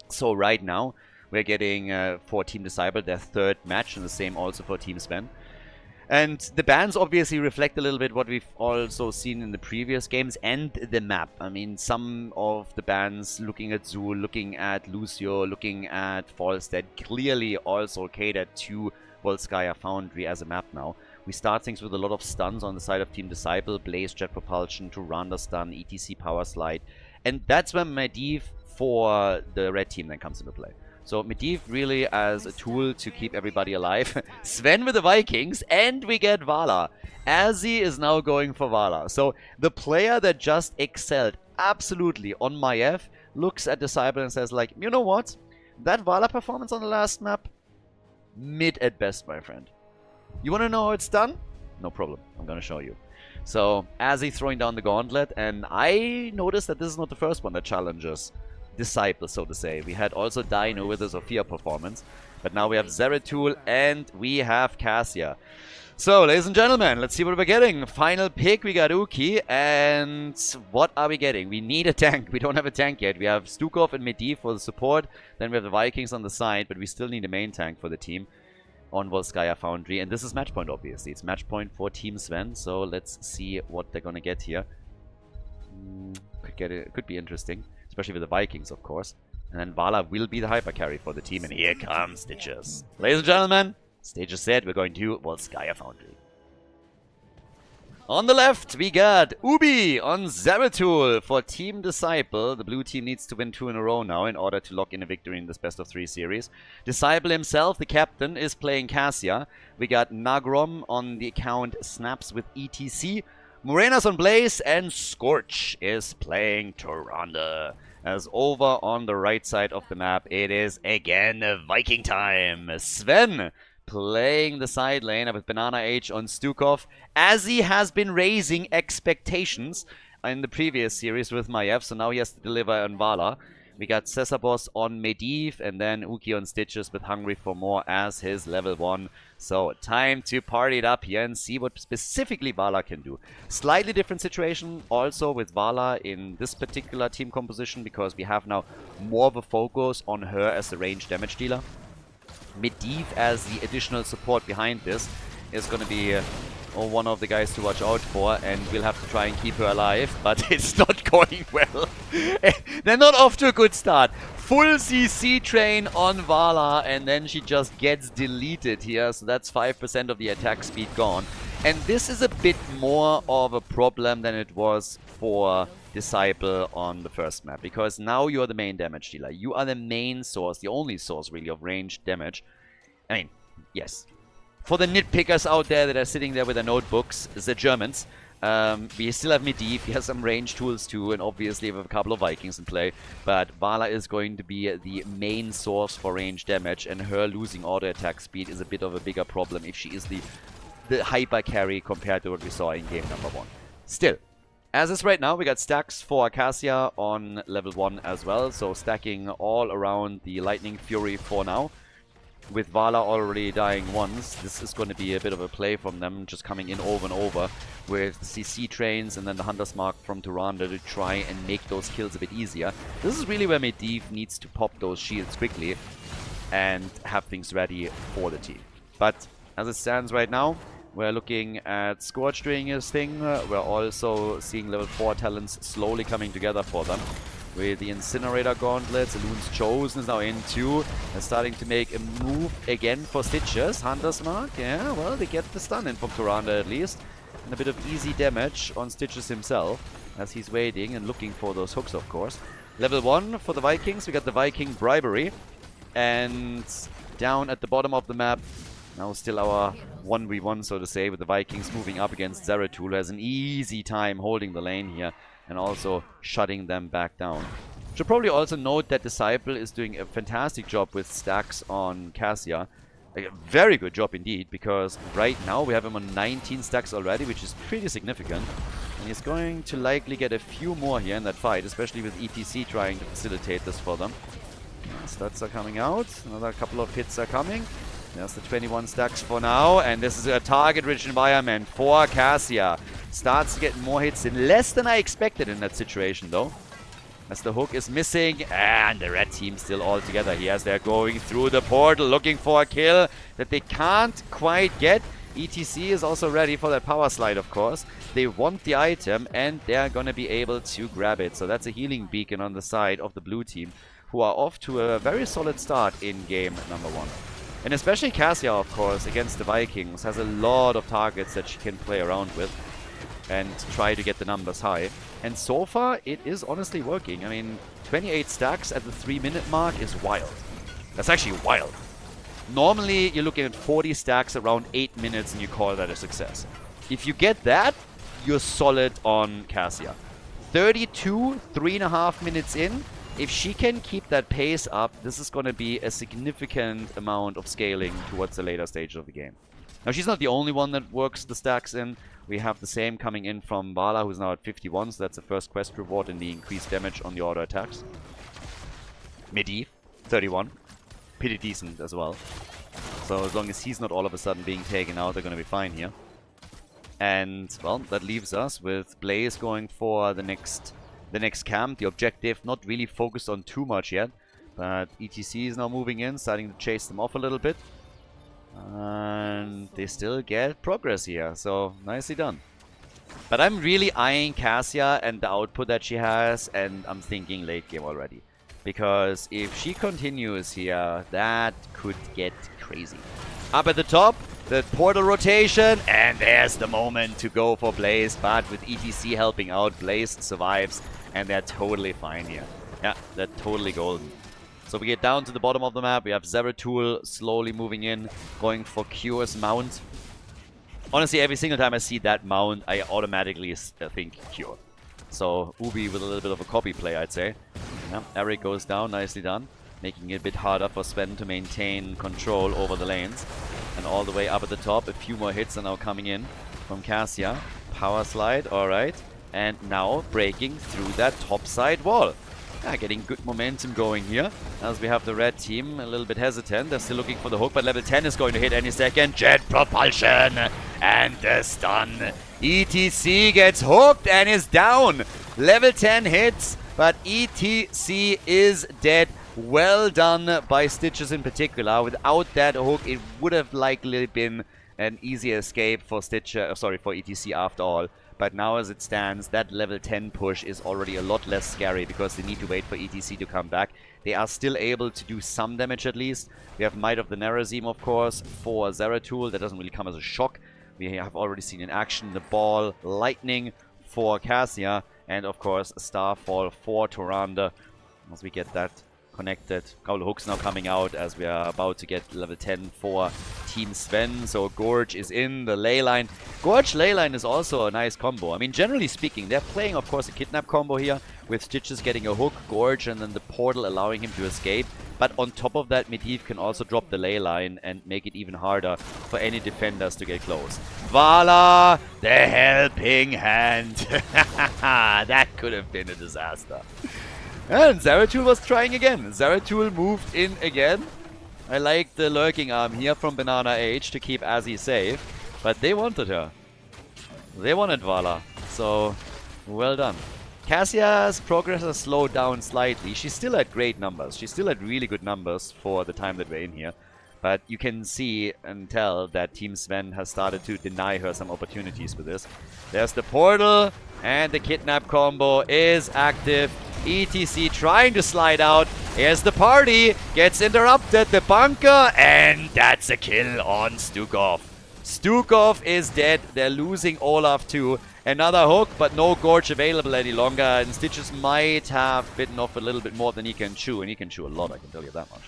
So right now, we're getting for Team Disciple their 3rd match, and the same also for Team Sven. And the bans obviously reflect a little bit what we've also seen in the previous games and the map. I mean, some of the bans, looking at Zul, looking at Lucio, looking at Falstead, clearly also catered to Volskaya Foundry as a map now. We start things with a lot of stuns on the side of Team Disciple, Blaze Jet Propulsion, Turanda Stun, ETC Power Slide. And that's when Medivh for the red team then comes into play. So Medivh really as a tool to keep everybody alive. Sven with the Vikings, and we get Vala. Azzy is now going for Vala. So the player that just excelled absolutely on Maiev looks at Disciple and says like, you know what? That Vala performance on the last map, mid at best, my friend. You want to know how it's done? No problem. I'm going to show you. So Azzy throwing down the gauntlet, and I noticed that this is not the first one that challenges Disciple, so to say. We had also Dino with the Sophia performance, but now we have Zeratul and we have Cassia. So, ladies and gentlemen, let's see what we're getting. Final pick, we got Uki, and what are we getting? We need a tank. We don't have a tank yet. We have Stukov and Medivh for the support, then we have the Vikings on the side, but we still need a main tank for the team on Volskaya Foundry, and this is match point, obviously. It's match point for Team Sven, so let's see what they're gonna get here. Could be interesting. Especially with the Vikings, of course. And then Vala will be the hyper carry for the team. And here comes Stitches. Ladies and gentlemen, stage is set. We're going to Volskaya Foundry. On the left, we got Ubi on Zeratul for Team Disciple. The blue team needs to win 2 in a row now in order to lock in a victory in this best-of-3 series. Disciple himself, the captain, is playing Cassia. We got Nagrom on the account Snaps with ETC. Morena's on Blaze, and Scorch is playing Turanda. As over on the right side of the map, it is again Viking time. Sven playing the side lane with Banana H on Stukov, as he has been raising expectations in the previous series with Maiev, so now he has to deliver on Vala. We got Cesarbos on Medivh, and then Uki on Stitches with Hungry for More as his level 1. So, time to party it up here and see what specifically Vala can do. Slightly different situation also with Vala in this particular team composition, because we have now more of a focus on her as the range damage dealer. Medivh as the additional support behind this is going to be one of the guys to watch out for, and we'll have to try and keep her alive, but it's not going well. They're not off to a good start. Full CC train on Vala, and then she just gets deleted here, so that's 5% of the attack speed gone. And this is a bit more of a problem than it was for Disciple on the first map, because now you are the main damage dealer. You are the main source, the only source really of ranged damage. I mean, yes. For the nitpickers out there that are sitting there with their notebooks, the Germans, we still have Medivh, he has some range tools too, and obviously we have a couple of Vikings in play, but Vala is going to be the main source for range damage, and her losing auto attack speed is a bit of a bigger problem if she is the hyper carry compared to what we saw in game number 1. Still, as is right now, we got stacks for Acacia on level 1 as well, so stacking all around the Lightning Fury for now. With Vala already dying once, this is going to be a bit of a play from them, just coming in over and over with CC trains and then the Hunter's Mark from Tyrande to try and make those kills a bit easier. This is really where Medivh needs to pop those shields quickly and have things ready for the team. But as it stands right now, we're looking at Scorch doing his thing. We're also seeing level 4 talents slowly coming together for them. With the Incinerator Gauntlets, Elune's Chosen is now in too. They're starting to make a move again for Stitches. Hunter's Mark, yeah, well, they get the stun in from Tyrande at least. And a bit of easy damage on Stitches himself as he's waiting and looking for those hooks, of course. Level 1 for the Vikings, we got the Viking Bribery. And down at the bottom of the map, now still our 1v1, so to say, with the Vikings moving up against Zeratul, who has an easy time holding the lane here and also shutting them back down. Should probably also note that Disciple is doing a fantastic job with stacks on Cassia. A very good job indeed, because right now we have him on 19 stacks already, which is pretty significant. And he's going to likely get a few more here in that fight, especially with ETC trying to facilitate this for them. Stats are coming out. Another couple of hits are coming. There's the 21 stacks for now, and this is a target-rich environment for Cassia. Starts to get more hits in, less than I expected in that situation, though. As the hook is missing, and the red team still all together here as they're going through the portal, looking for a kill that they can't quite get. ETC is also ready for that power slide, of course. They want the item, and they're going to be able to grab it. So that's a healing beacon on the side of the blue team, who are off to a very solid start in game number 1. And especially Cassia, of course, against the Vikings, has a lot of targets that she can play around with and try to get the numbers high. And so far, it is honestly working. I mean, 28 stacks at the 3-minute mark is wild. That's actually wild. Normally, you're looking at 40 stacks around 8 minutes and you call that a success. If you get that, you're solid on Cassia. 32, 3.5 minutes in. If she can keep that pace up, this is going to be a significant amount of scaling towards the later stage of the game. Now, she's not the only one that works the stacks in. We have the same coming in from Vala, who's now at 51, so that's the first quest reward in the increased damage on the auto attacks. Medivh, 31. Pretty decent as well. So as long as he's not all of a sudden being taken out, they're going to be fine here. And, well, that leaves us with Blaze going for the next camp. The objective not really focused on too much yet, but ETC is now moving in, starting to chase them off a little bit. And they still get progress here, so nicely done. But I'm really eyeing Cassia and the output that she has, and I'm thinking late game already. Because if she continues here, that could get crazy. Up at the top, the portal rotation, and there's the moment to go for Blaze, but with ETC helping out, Blaze survives, and they're totally fine here. Yeah, they're totally golden. So we get down to the bottom of the map, we have Zeratul slowly moving in, going for Cure's mount. Honestly, every single time I see that mount, I automatically think Cure. So Ubi with a little bit of a copy play, I'd say. Yeah, Eric goes down, nicely done. Making it a bit harder for Sven to maintain control over the lanes. And all the way up at the top, a few more hits are now coming in from Cassia. Power slide, alright. And now breaking through that top side wall. Yeah, getting good momentum going here. As we have the red team a little bit hesitant. They're still looking for the hook, but level 10 is going to hit any second. Jet propulsion and the stun. ETC gets hooked and is down. Level 10 hits, but ETC is dead. Well done by Stitches in particular. Without that hook, it would have likely been an easy escape for for ETC after all. But now as it stands, that level 10 push is already a lot less scary because they need to wait for ETC to come back. They are still able to do some damage at least. We have Might of the Nerazim, of course, for Zeratul. That doesn't really come as a shock. we have already seen in action. The ball, lightning for Cassia, and of course Starfall for Toranda. As we get that connected, couple of hooks now coming out as we are about to get level 10 for Team Sven. So Gorge is in the ley line. Gorge ley line is also a nice combo. I mean, generally speaking, they're playing, of course, a kidnap combo here with Stitches getting a hook, Gorge, and then the portal allowing him to escape. But on top of that, Medivh can also drop the ley line and make it even harder for any defenders to get close. Vala, the helping hand. That could have been a disaster. And Zeratul was trying again. Zeratul moved in again. I like the lurking arm here from Banana H to keep Azzy safe. But they wanted her. They wanted Vala. So, well done. Cassia's progress has slowed down slightly. She's still at great numbers. She's still at really good numbers for the time that we're in here. But you can see and tell that Team Sven has started to deny her some opportunities with this. There's the portal, and the kidnap combo is active. ETC trying to slide out. Here's the party. Gets interrupted. The bunker. And that's a kill on Stukov. Stukov is dead. They're losing Olaf too. Another hook, but no Gorge available any longer. And Stitches might have bitten off a little bit more than he can chew. And he can chew a lot, I can tell you that much.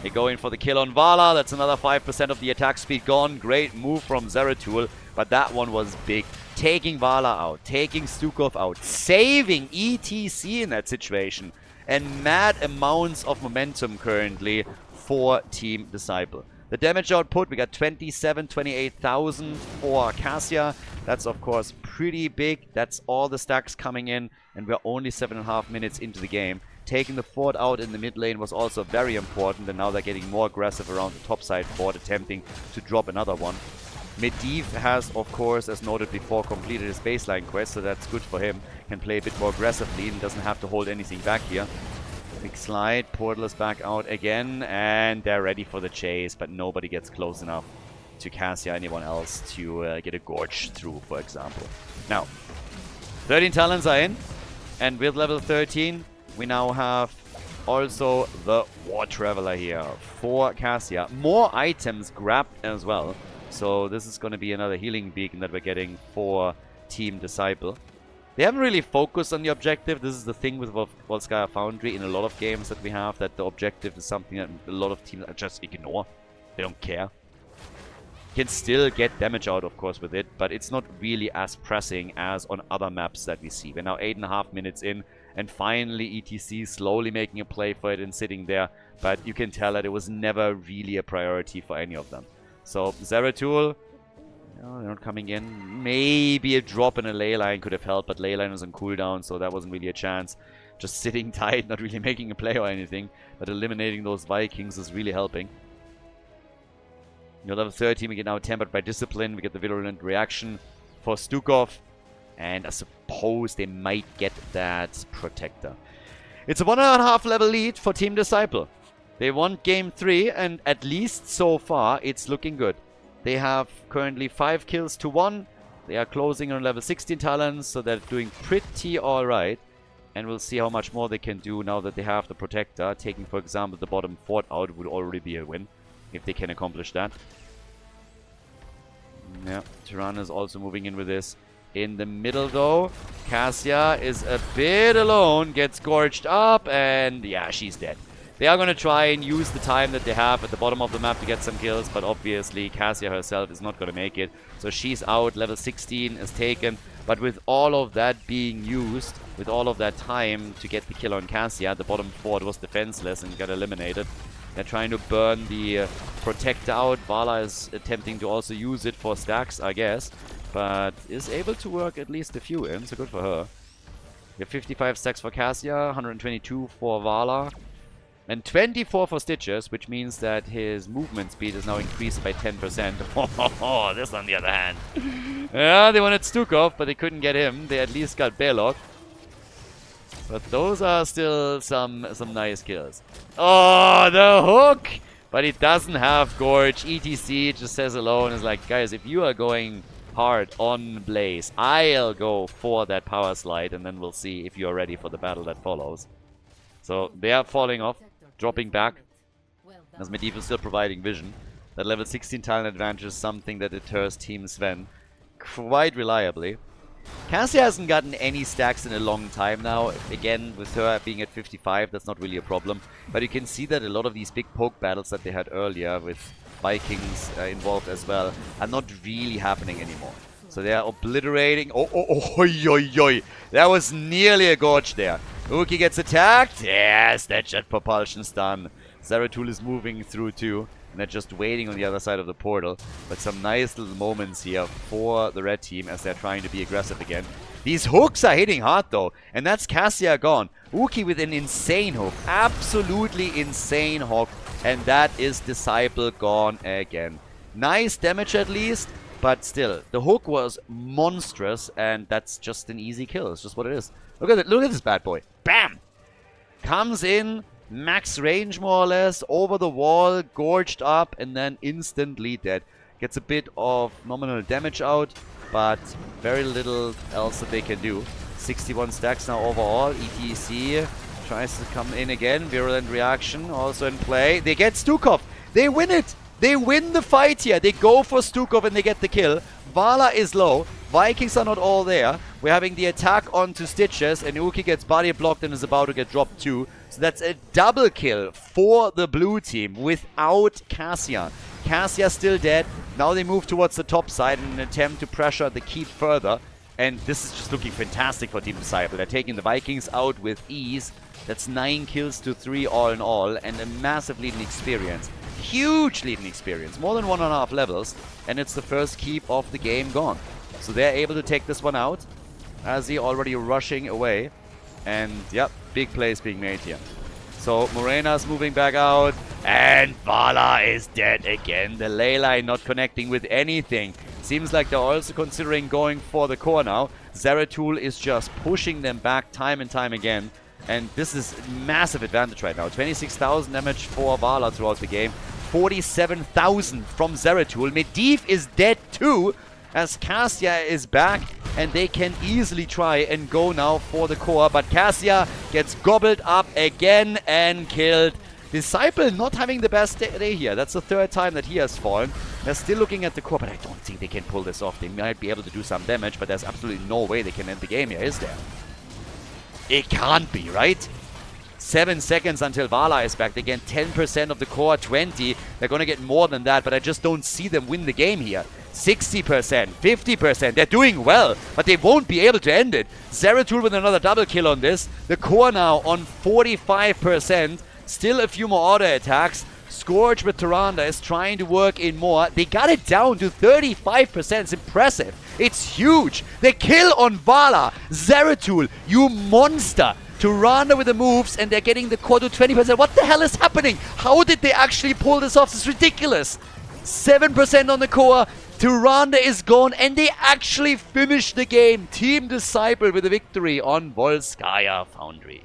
They go in for the kill on Vala. That's another 5% of the attack speed gone. Great move from Zeratul. But that one was big. Taking Vala out. Taking Stukov out. Saving ETC in that situation. And mad amounts of momentum currently for Team Disciple. The damage output, we got 28,000 for Cassia. That's, of course, pretty big. That's all the stacks coming in. And we're only 7.5 minutes into the game. Taking the fort out in the mid lane was also very important. And now they're getting more aggressive around the top side fort, attempting to drop another one. Medivh has, of course, as noted before, completed his baseline quest. So that's good for him. Can play a bit more aggressively and doesn't have to hold anything back here. Big slide, portal is back out again, and they're ready for the chase, but nobody gets close enough to Cassia, anyone else, to get a Gorge through, for example. Now, 13 talents are in, and with level 13, we now have also the War Traveler here for Cassia. More items grabbed as well, so this is going to be another healing beacon that we're getting for Team Disciple. They haven't really focused on the objective. This is the thing with Volskaya Foundry in a lot of games that we have, that the objective is something that a lot of teams just ignore. They don't care. You can still get damage out, of course, with it, but it's not really as pressing as on other maps that we see. We're now 8.5 minutes in, and finally ETC slowly making a play for it and sitting there, but you can tell that it was never really a priority for any of them. So, Zeratul... no, they're not coming in. Maybe a drop in a ley line could have helped, but ley line was on cooldown, so that wasn't really a chance. Just sitting tight, not really making a play or anything. But eliminating those Vikings is really helping. Your level 13, we get now tempered by discipline. We get the virulent reaction for Stukov. And I suppose they might get that protector. It's a 1.5 level lead for Team Disciple. They won game 3, and at least so far, it's looking good. They have currently 5 kills to 1. They are closing on level 16 talents, so they're doing pretty alright. And we'll see how much more they can do now that they have the Protector. Taking, for example, the bottom fort out would already be a win, if they can accomplish that. Yeah, Tirana is also moving in with this. In the middle, though, Cassia is a bit alone, gets gorged up, and yeah, she's dead. They are going to try and use the time that they have at the bottom of the map to get some kills, but obviously Cassia herself is not going to make it. So she's out, level 16 is taken, but with all of that being used, with all of that time to get the kill on Cassia, the bottom fort was defenseless and got eliminated. They're trying to burn the Protector out. Vala is attempting to also use it for stacks, I guess, but is able to work at least a few in, so good for her. We have 55 stacks for Cassia, 122 for Vala. And 24 for Stitches, which means that his movement speed is now increased by 10%. Oh, this on the other hand. Yeah, they wanted Stukov, but they couldn't get him. They at least got Belok. But those are still some nice kills. Oh, the hook! But he doesn't have Gorge. ETC just says alone, is like, guys, if you are going hard on Blaze, I'll go for that power slide, and then we'll see if you're ready for the battle that follows. So they are falling off, dropping back, as Medivh is still providing vision. That level 16 talent advantage is something that deters Team Sven quite reliably. Cassia hasn't gotten any stacks in a long time now. Again, with her being at 55, that's not really a problem. But you can see that a lot of these big poke battles that they had earlier with Vikings involved as well are not really happening anymore. So they are obliterating. Oh. That was nearly a gorge there. Uki gets attacked. Yes, that jet propulsion's done. Zeratul is moving through too. And they're just waiting on the other side of the portal. But some nice little moments here for the red team as they're trying to be aggressive again. These hooks are hitting hard though. And that's Cassia gone. Uki with an insane hook. Absolutely insane hook. And that is Disciple gone again. Nice damage at least. But still, the hook was monstrous. And that's just an easy kill. It's just what it is. Look at it. Look at this bad boy. Bam! Comes in. Max range more or less, over the wall, gorged up, and then instantly dead. Gets a bit of nominal damage out, but very little else that they can do. 61 stacks now overall. ETC tries to come in again. Virulent reaction also in play. They get Stukov. They win it. They win the fight here. They go for Stukov and they get the kill. Vala is low. Vikings are not all there. We're having the attack onto Stitches, and Uki gets body blocked and is about to get dropped too. So that's a double kill for the blue team without Cassia. Cassia still dead. Now they move towards the top side in an attempt to pressure the keep further. And this is just looking fantastic for Team Disciple. They're taking the Vikings out with ease. That's 9 kills to 3 all in all, and a massive lead in experience. Huge lead in experience. More than 1.5 levels. And it's the first keep of the game gone. So they're able to take this one out. Azzy already rushing away. And, yep, big plays being made here. So, Morena's moving back out. And Vala is dead again. The ley line not connecting with anything. Seems like they're also considering going for the core now. Zeratul is just pushing them back time and time again. And this is massive advantage right now. 26,000 damage for Vala throughout the game. 47,000 from Zeratul. Medivh is dead too, as Cassia is back, and they can easily try and go now for the core. But Cassia gets gobbled up again and killed. Disciple not having the best day here. That's the third time that he has fallen. They're still looking at the core, but I don't think they can pull this off. They might be able to do some damage, but there's absolutely no way they can end the game here, is there? It can't be, right? 7 seconds until Vala is back. They get 10% of the core, 20. They're going to get more than that, but I just don't see them win the game here. 60%, 50%. They're doing well, but they won't be able to end it. Zeratul with another double kill on this. The core now on 45%. Still a few more auto attacks. Scourge with Tyrande is trying to work in more. They got it down to 35%. It's impressive. It's huge. The kill on Vala. Zeratul, you monster. Tyrande with the moves, and they're getting the core to 20%. What the hell is happening? How did they actually pull this off? It's ridiculous. 7% on the core. Tyrande is gone, and they actually finished the game. Team Disciple with a victory on Volskaya Foundry.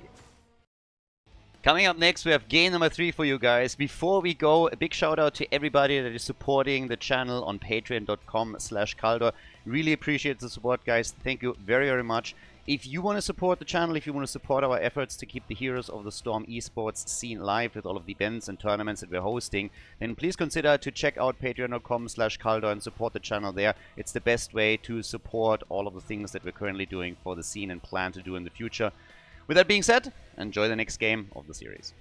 Coming up next, we have game number 3 for you guys. Before we go, a big shout out to everybody that is supporting the channel on patreon.com/Khaldor. Really appreciate the support, guys. Thank you very, very much. If you want to support the channel, if you want to support our efforts to keep the Heroes of the Storm esports scene live with all of the events and tournaments that we're hosting, then please consider to check out patreon.com/Khaldor and support the channel there. It's the best way to support all of the things that we're currently doing for the scene and plan to do in the future. With that being said, enjoy the next game of the series.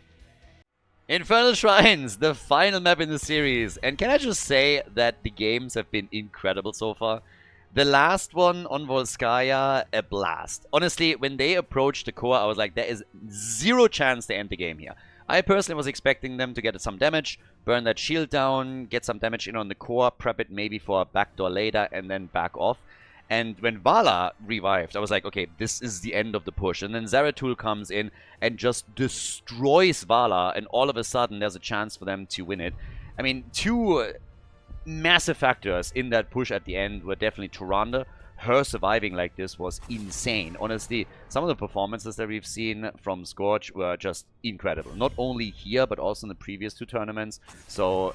Infernal Shrines, the final map in the series. And can I just say that the games have been incredible so far? The last one on Volskaya, a blast. Honestly, when they approached the core, I was like, there is zero chance they end the game here. I personally was expecting them to get some damage, burn that shield down, get some damage in on the core, prep it maybe for a backdoor later, and then back off. And when Vala revived, I was like, okay, this is the end of the push. And then Zeratul comes in and just destroys Vala, and all of a sudden there's a chance for them to win it. I mean, two massive factors in that push at the end were definitely Tyrande. Her surviving like this was insane. Honestly, some of the performances that we've seen from Scourge were just incredible. Not only here, but also in the previous 2 tournaments. So,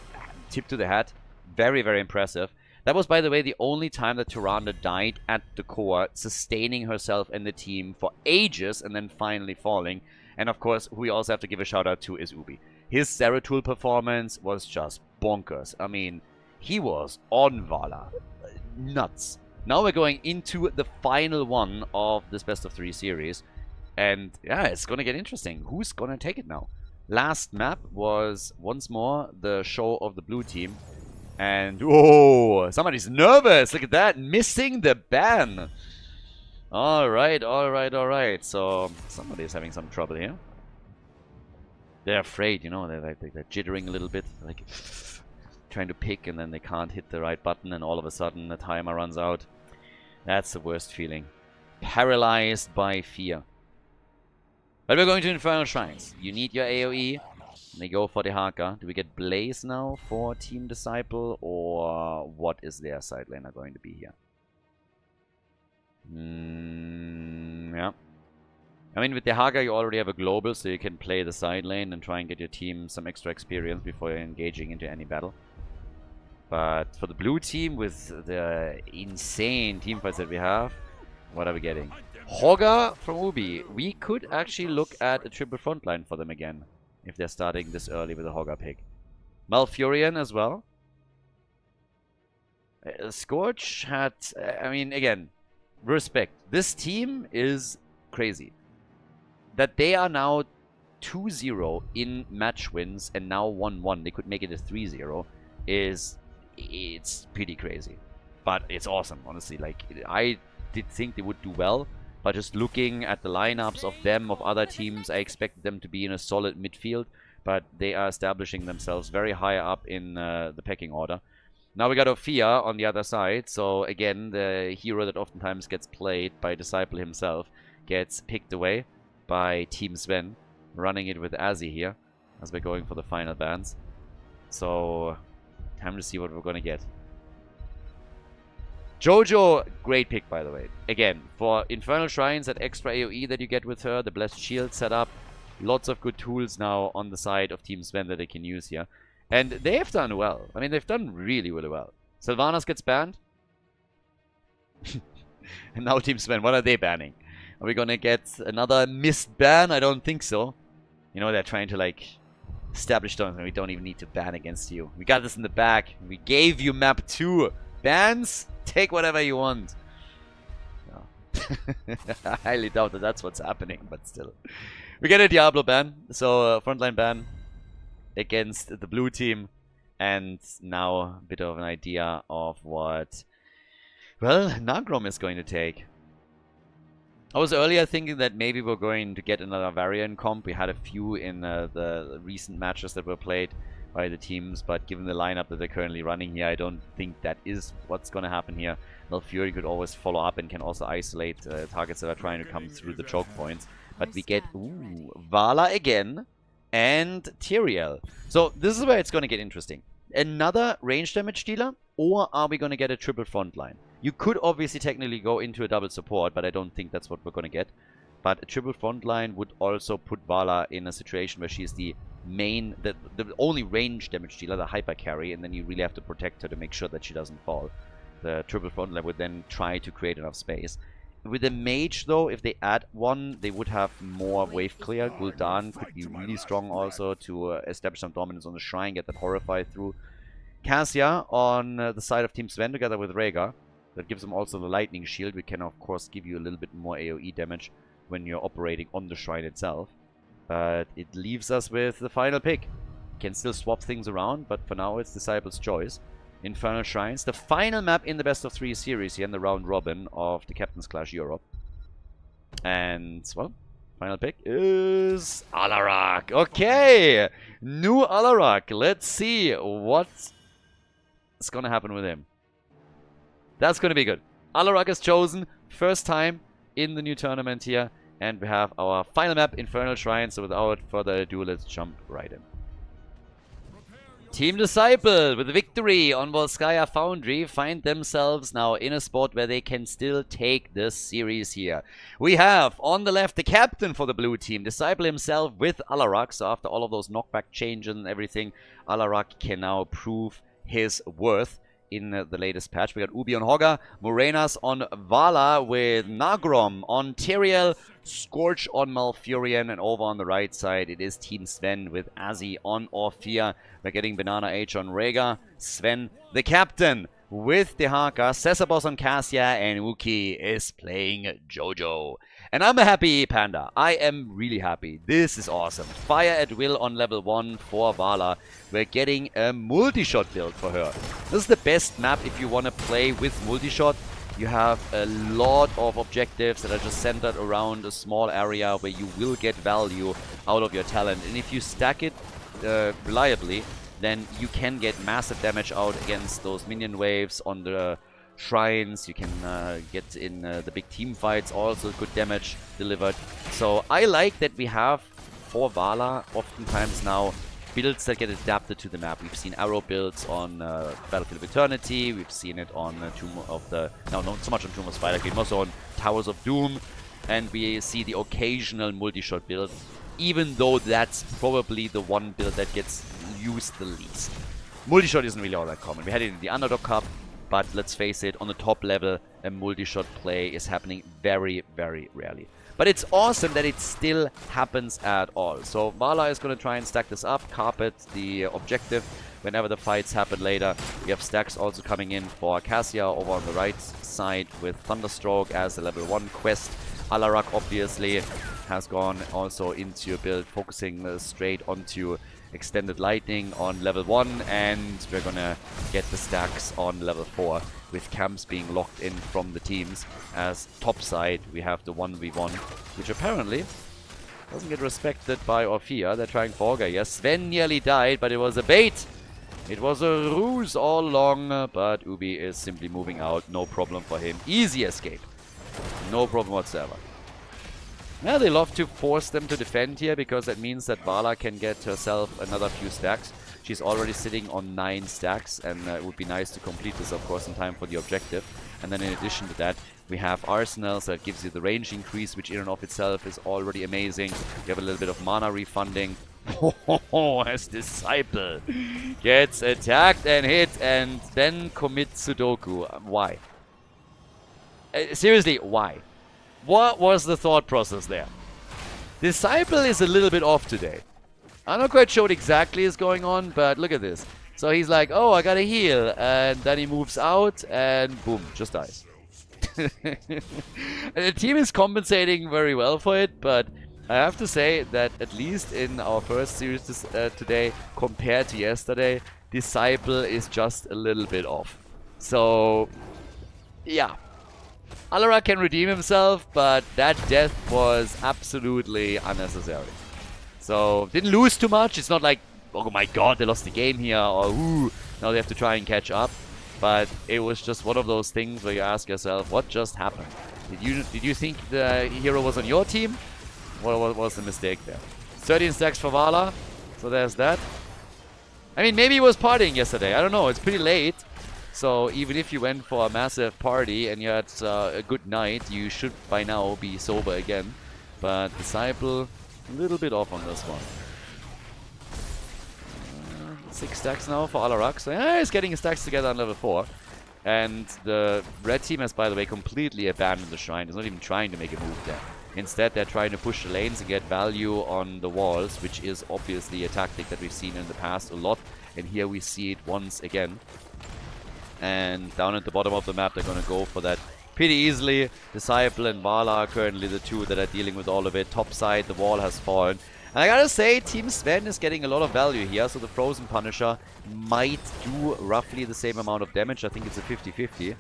tip to the hat. Very, very impressive. That was, by the way, the only time that Tyrande died at the core, sustaining herself and the team for ages and then finally falling. And of course, who we also have to give a shout out to is Ubi. His Zeratul performance was just bonkers. I mean, he was on Vala. Nuts. Now we're going into the final one of this best of 3 series. And yeah, it's going to get interesting. Who's going to take it now? Last map was once more the show of the blue team. And, oh, somebody's nervous. Look at that. Missing the ban. Alright, alright, alright. So, somebody's having some trouble here. They're afraid, you know. They're jittering a little bit. Like, trying to pick and then they can't hit the right button. And all of a sudden, the timer runs out. That's the worst feeling. Paralyzed by fear. But we're going to Infernal Shrines. You need your AoE. They go for the Haka. Do we get Blaze now for Team Disciple? Or what is their side laner going to be here? Yeah. I mean, with the Haka, you already have a global, so you can play the side lane and try and get your team some extra experience before you're engaging into any battle. But for the blue team, with the insane team fights that we have, what are we getting? Hogger from Ubi. We could actually look at a triple frontline for them again, if they're starting this early with a Hogger pick. Malfurion as well. Scorch had... I mean, again, respect. This team is crazy. That they are now 2-0 in match wins and now 1-1. They could make it a 3-0 is... It's pretty crazy. But it's awesome, honestly. Like, I did think they would do well. But just looking at the lineups of them, of other teams, I expected them to be in a solid midfield. But they are establishing themselves very high up in the pecking order. Now we got Ophia on the other side. So again, the hero that oftentimes gets played by Disciple himself gets picked away by Team Sven. Running it with Azzy here as we're going for the final bans. So time to see what we're going to get. Jojo, great pick, by the way. Again, for Infernal Shrines, that extra AoE that you get with her, the Blessed Shield setup, lots of good tools now on the side of Team Sven that they can use here. And they have done well. I mean, they've done really, really well. Sylvanas gets banned. And now Team Sven, what are they banning? Are we going to get another missed ban? I don't think so. You know, they're trying to, like, establish something. We don't even need to ban against you. We got this in the back. We gave you map 2. Bans? Take whatever you want. No. I highly doubt that that's what's happening, but still. We get a Diablo ban, so frontline ban against the blue team. And now a bit of an idea of what, well, Nagrom is going to take. I was earlier thinking that maybe we're going to get another variant comp. We had a few in the recent matches that were played by the teams, but given the lineup that they're currently running here, I don't think that is what's going to happen here. Malfurion could always follow up and can also isolate targets that are trying to come through the choke points. But we get Vala again and Tyrael. So this is where it's going to get interesting. Another range damage dealer, or are we going to get a triple frontline? You could obviously technically go into a double support, but I don't think that's what we're going to get. But a triple frontline would also put Vala in a situation where she's the main, the only range damage dealer, the hyper carry, and then you really have to protect her to make sure that she doesn't fall. The triple frontline would then try to create enough space. With the mage, though, if they add one, they would have more wave clear. Gul'dan could be really strong also to establish some dominance on the shrine, get that Horrify through. Cassia on the side of Team Sven together with Rhaegar. That gives them also the lightning shield, which can of course give you a little bit more AoE damage when you're operating on the shrine itself. But it leaves us with the final pick. Can still swap things around, but for now it's Disciple's choice. Infernal Shrines, the final map in the best of 3 series here in the round robin of the Captain's Clash Europe. And, well, final pick is Alarak. Okay, new Alarak. Let's see what's going to happen with him. That's going to be good. Alarak is chosen, first time in the new tournament here. And we have our final map, Infernal Shrine. So without further ado, let's jump right in. Team Disciple, with a victory on Volskaya Foundry, find themselves now in a spot where they can still take this series here. We have, on the left, the captain for the blue team, Disciple himself with Alarak. So after all of those knockback changes and everything, Alarak can now prove his worth in the latest patch. We got Ubi on Hogger, Morenas on Vala with Nagrom on Tyrael, Scorch on Malfurion, and over on the right side it is Team Sven with Azzy on Orphea. We're getting Banana H on Rhaegar, Sven the captain with Dehaka, Cesabos on Cassia, and Uki is playing Jojo. And I'm a happy panda. I am really happy. This is awesome. Fire at will on level 1 for Vala. We're getting a multi-shot build for her. This is the best map if you want to play with multi-shot. You have a lot of objectives that are just centered around a small area where you will get value out of your talent. And if you stack it reliably, then you can get massive damage out against those minion waves on the shrines. You can get in the big team fights, also good damage delivered. So I like that we have, for Vala, oftentimes now, builds that get adapted to the map. We've seen arrow builds on Battlefield of Eternity, we've seen it on Tomb of the... No, not so much on Tomb of Spider Queen, also on Towers of Doom, and we see the occasional multi-shot build, even though that's probably the one build that gets used the least. Multi-shot isn't really all that common. We had it in the Underdog Cup, but let's face it, on the top level, a multi-shot play is happening very, very rarely. But it's awesome that it still happens at all. So Vala is going to try and stack this up, carpet the objective whenever the fights happen later. We have stacks also coming in for Cassia over on the right side with Thunderstroke as a level 1 quest. Alarak obviously has gone also into a build focusing straight onto Extended Lightning on level 1, and we're gonna get the stacks on level 4 with camps being locked in from the teams. As top side we have the 1v1, which apparently doesn't get respected by Orphea. They're trying for Hogger. Yes, Sven nearly died, but it was a bait. It was a ruse all along, but Ubi is simply moving out. No problem for him. Easy escape. No problem whatsoever. Yeah, they love to force them to defend here, because that means that Vala can get herself another few stacks. She's already sitting on 9 stacks, and it would be nice to complete this, of course, in time for the objective. And then in addition to that, we have Arsenals that gives you the range increase, which in and of itself is already amazing. You have a little bit of mana refunding. As Disciple gets attacked and hit and then commits Sudoku. Why? Seriously, why? What was the thought process there? Disciple is a little bit off today. I'm not quite sure what exactly is going on, but look at this. So he's like, oh, I gotta heal. And then he moves out and boom, just dies. The team is compensating very well for it, but I have to say that at least in our first series today, compared to yesterday, Disciple is just a little bit off. So, yeah. Alara can redeem himself, but that death was absolutely unnecessary. So, didn't lose too much. It's not like, oh my god, they lost the game here, or ooh, now they have to try and catch up. But it was just one of those things where you ask yourself, what just happened? Did you think the hero was on your team? What was the mistake there? 13 stacks for Vala, so there's that. I mean, maybe he was partying yesterday. I don't know. It's pretty late. So even if you went for a massive party and you had a good night, you should by now be sober again. But Disciple, a little bit off on this one. 6 stacks now for Alarak. So yeah, he's getting his stacks together on level 4. And the red team has, by the way, completely abandoned the shrine. It's not even trying to make a move there. Instead, they're trying to push the lanes and get value on the walls, which is obviously a tactic that we've seen in the past a lot. And here we see it once again. And down at the bottom of the map, they're going to go for that pretty easily. Disciple and Vala are currently the two that are dealing with all of it. Top side, the wall has fallen. And I gotta say, Team Sven is getting a lot of value here. So the Frozen Punisher might do roughly the same amount of damage. I think it's a 50-50.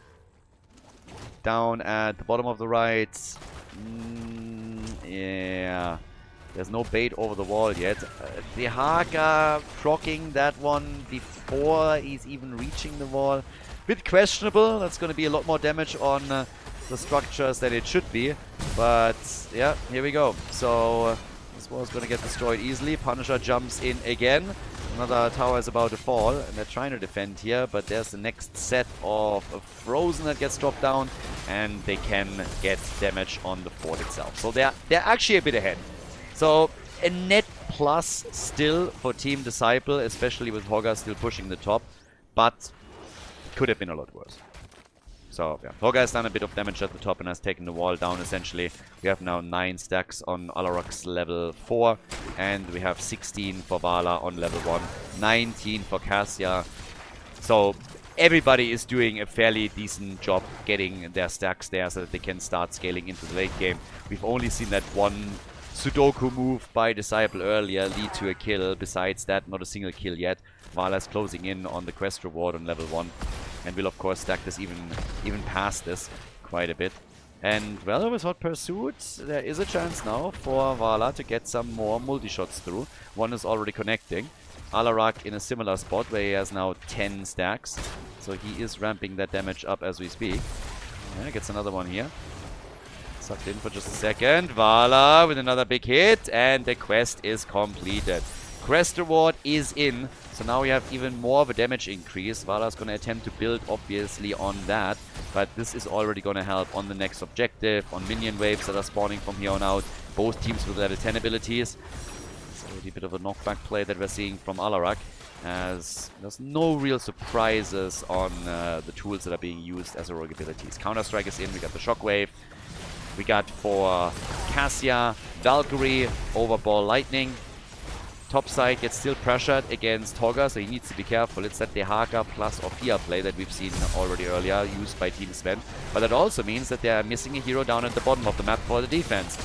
Down at the bottom of the right. Yeah. There's no bait over the wall yet. Dehaka proccing that one before he's even reaching the wall. Bit questionable. That's going to be a lot more damage on the structures than it should be. But yeah, here we go. So this wall is going to get destroyed easily. Punisher jumps in again. Another tower is about to fall, and they're trying to defend here, but there's the next set of Frozen that gets dropped down, and they can get damage on the fort itself. So they're actually a bit ahead. So a net plus still for Team Disciple, especially with Hogger still pushing the top. But Could have been a lot worse. So, yeah. Hogga has done a bit of damage at the top and has taken the wall down, essentially. We have now 9 stacks on Alarak's level 4. And we have 16 for Vala on level 1. 19 for Cassia. So, everybody is doing a fairly decent job getting their stacks there so that they can start scaling into the late game. We've only seen that one Sudoku move by Disciple earlier lead to a kill. Besides that, not a single kill yet. Vala's closing in on the quest reward on level 1. And will, of course, stack this even past this quite a bit. And, well, with Hot Pursuit, there is a chance now for Vala to get some more multi-shots through. One is already connecting. Alarak in a similar spot where he has now 10 stacks. So he is ramping that damage up as we speak. Yeah, gets another one here. Sucked in for just a second. Vala with another big hit. And the quest is completed. Quest reward is in. So now we have even more of a damage increase. Vala's going to attempt to build, obviously, on that. But this is already going to help on the next objective, on minion waves that are spawning from here on out. Both teams with level 10 abilities. So a bit of a knockback play that we're seeing from Alarak, as there's no real surprises on the tools that are being used as heroic abilities. Counter-Strike is in. We got the Shockwave. We got for Cassia, Valkyrie, Overball Lightning. Top side gets still pressured against Hogga, so he needs to be careful. It's that Dehaka plus Ophia play that we've seen already earlier, used by Team Sven. But that also means that they are missing a hero down at the bottom of the map for the defense.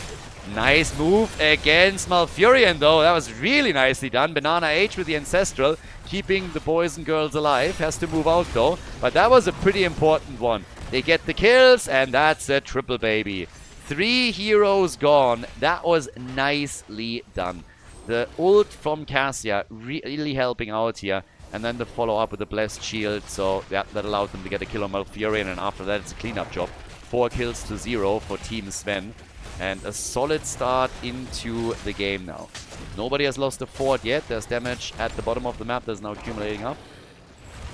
Nice move against Malfurion, though. That was really nicely done. Banana H with the Ancestral, keeping the boys and girls alive. Has to move out, though. But that was a pretty important one. They get the kills, and that's a triple, baby. 3 heroes gone. That was nicely done. The ult from Cassia really helping out here. And then the follow-up with the Blessed Shield. So that allowed them to get a kill on Malfurion. And after that, it's a cleanup job. 4 kills to 0 for Team Sven. And a solid start into the game now. Nobody has lost a fort yet. There's damage at the bottom of the map that's now accumulating up.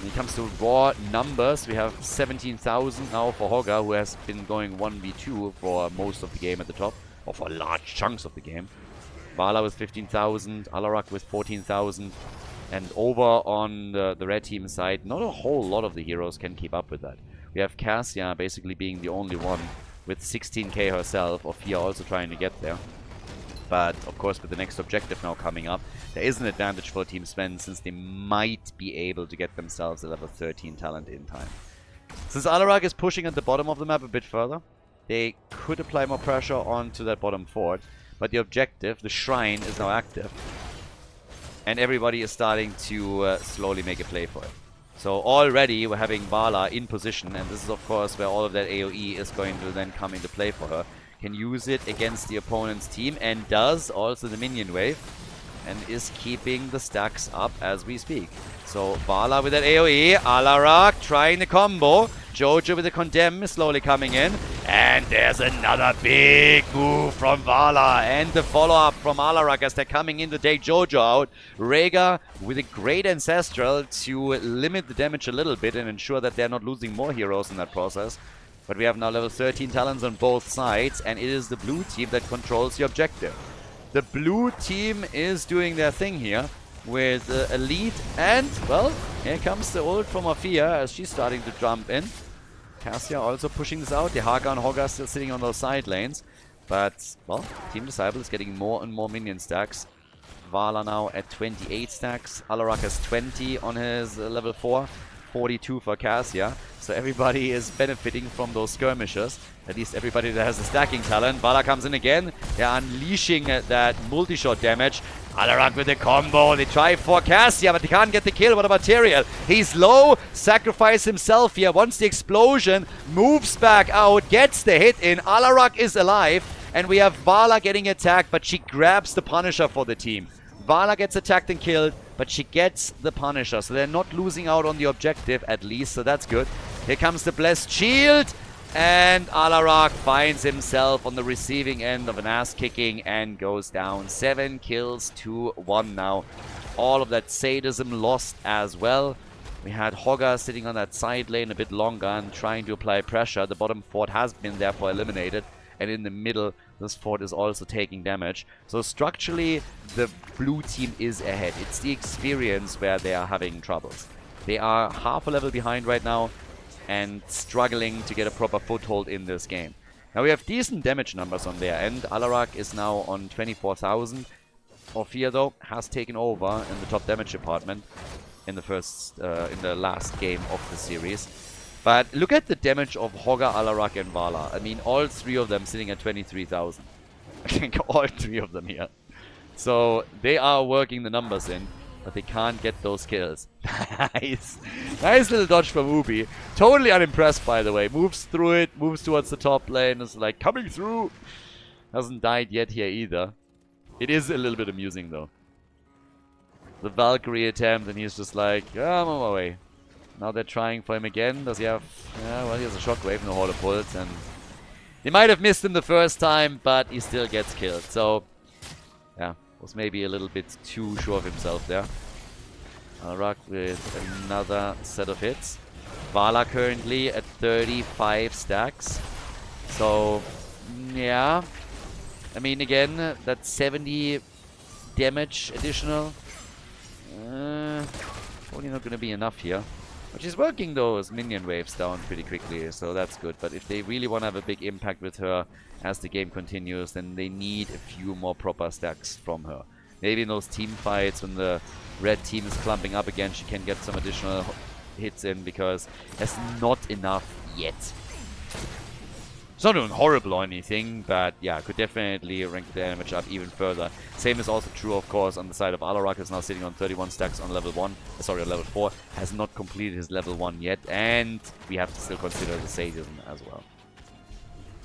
When it comes to raw numbers, we have 17,000 now for Hogga, who has been going 1v2 for most of the game at the top. Or for large chunks of the game. Vala with 15,000, Alarak with 14,000, and over on the red team side, not a whole lot of the heroes can keep up with that. We have Cassia basically being the only one with 16k herself, Ophia also trying to get there. But, of course, with the next objective now coming up, there is an advantage for Team Sven, since they might be able to get themselves a level 13 talent in time. Since Alarak is pushing at the bottom of the map a bit further, they could apply more pressure onto that bottom fort. But the objective, the shrine, is now active. And everybody is starting to slowly make a play for it. So already we're having Vala in position. And this is of course where all of that AoE is going to then come into play for her. Can use it against the opponent's team. And does also the minion wave. And is keeping the stacks up as we speak. So Vala with that AoE. Alarak trying the combo. Jojo with the Condemn is slowly coming in. And there's another big move from Vala. And the follow-up from Alarak as they're coming in to take Jojo out. Rhaegar with a great Ancestral to limit the damage a little bit and ensure that they're not losing more heroes in that process. But we have now level 13 talents on both sides. And it is the blue team that controls the objective. The blue team is doing their thing here with a lead. And, well, here comes the ult from Ophia as she's starting to jump in. Cassia also pushing this out. Dehaka and Hogga still sitting on those side lanes. But, well, Team Disciple is getting more and more minion stacks. Vala now at 28 stacks. Alarak has 20 on his level 4. 42 for Cassia. So everybody is benefiting from those skirmishes. At least everybody that has a stacking talent. Vala comes in again. They're unleashing that multi-shot damage. Alarak with the combo. They try for Cassia, but they can't get the kill. What about Tyrael? He's low. Sacrifice himself here. Once the explosion moves back out, gets the hit in. Alarak is alive. And we have Vala getting attacked, but she grabs the Punisher for the team. Vala gets attacked and killed, but she gets the Punisher. So they're not losing out on the objective, at least. So that's good. Here comes the Blessed Shield. And Alarak finds himself on the receiving end of an ass-kicking and goes down. 7 kills to 1 now. All of that sadism lost as well. We had Hogga sitting on that side lane a bit longer and trying to apply pressure. The bottom fort has been therefore eliminated. And in the middle, this fort is also taking damage. So structurally, the blue team is ahead. It's the experience where they are having troubles.
They are half a level behind right now and struggling to get a proper foothold in this game. Now we have decent damage numbers on their end. Alarak is now on 24,000. Orphea, though, has taken over in the top damage department in the last game of the series. But look at the damage of Hogger, Alarak, and Vala. I mean, all three of them sitting at 23,000. I think all three of them here. So they are working the numbers in, but they can't get those kills. Nice. Nice little dodge from Ubi. Totally unimpressed, by the way. Moves through it, moves towards the top lane. Is like, coming through. Hasn't died yet here either. It is a little bit amusing, though. The Valkyrie attempt, and he's just like, I'm on my way. Now they're trying for him again. Does he have... Yeah, well, he has a shockwave, no Horde of Bullets, and... They might have missed him the first time, but he still gets killed. So, yeah, was maybe a little bit too sure of himself there. Alarak with another set of hits. Vala currently at 35 stacks. So, yeah. I mean, again, that's 70 damage additional. Probably not going to be enough here. But she's working those minion waves down pretty quickly, so that's good. But if they really want to have a big impact with her as the game continues, then they need a few more proper stacks from her. Maybe in those team fights when the red team is clumping up again, she can get some additional hits in, because there's not enough yet. It's not doing horrible or anything, but yeah, could definitely rank the damage up even further. Same is also true, of course, on the side of Alarak, is now sitting on 31 stacks on level 1. Sorry, on level 4. Has not completed his level 1 yet, and we have to still consider the sadism as well.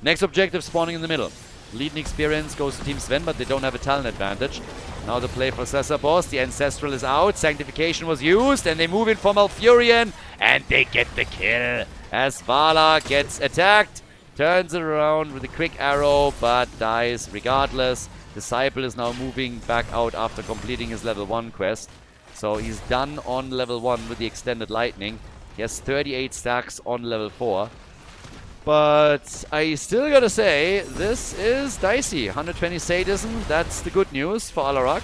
Next objective spawning in the middle. Leading experience goes to Team Sven, but they don't have a talent advantage. Now the play for Sessa Boss. The Ancestral is out. Sanctification was used, and they move in for Malfurion, and they get the kill as Vala gets attacked. Turns it around with a quick arrow, but dies regardless. Disciple is now moving back out after completing his level 1 quest. So he's done on level 1 with the extended lightning. He has 38 stacks on level 4. But I still gotta say, this is dicey. 120 sadism, that's the good news for Alarak.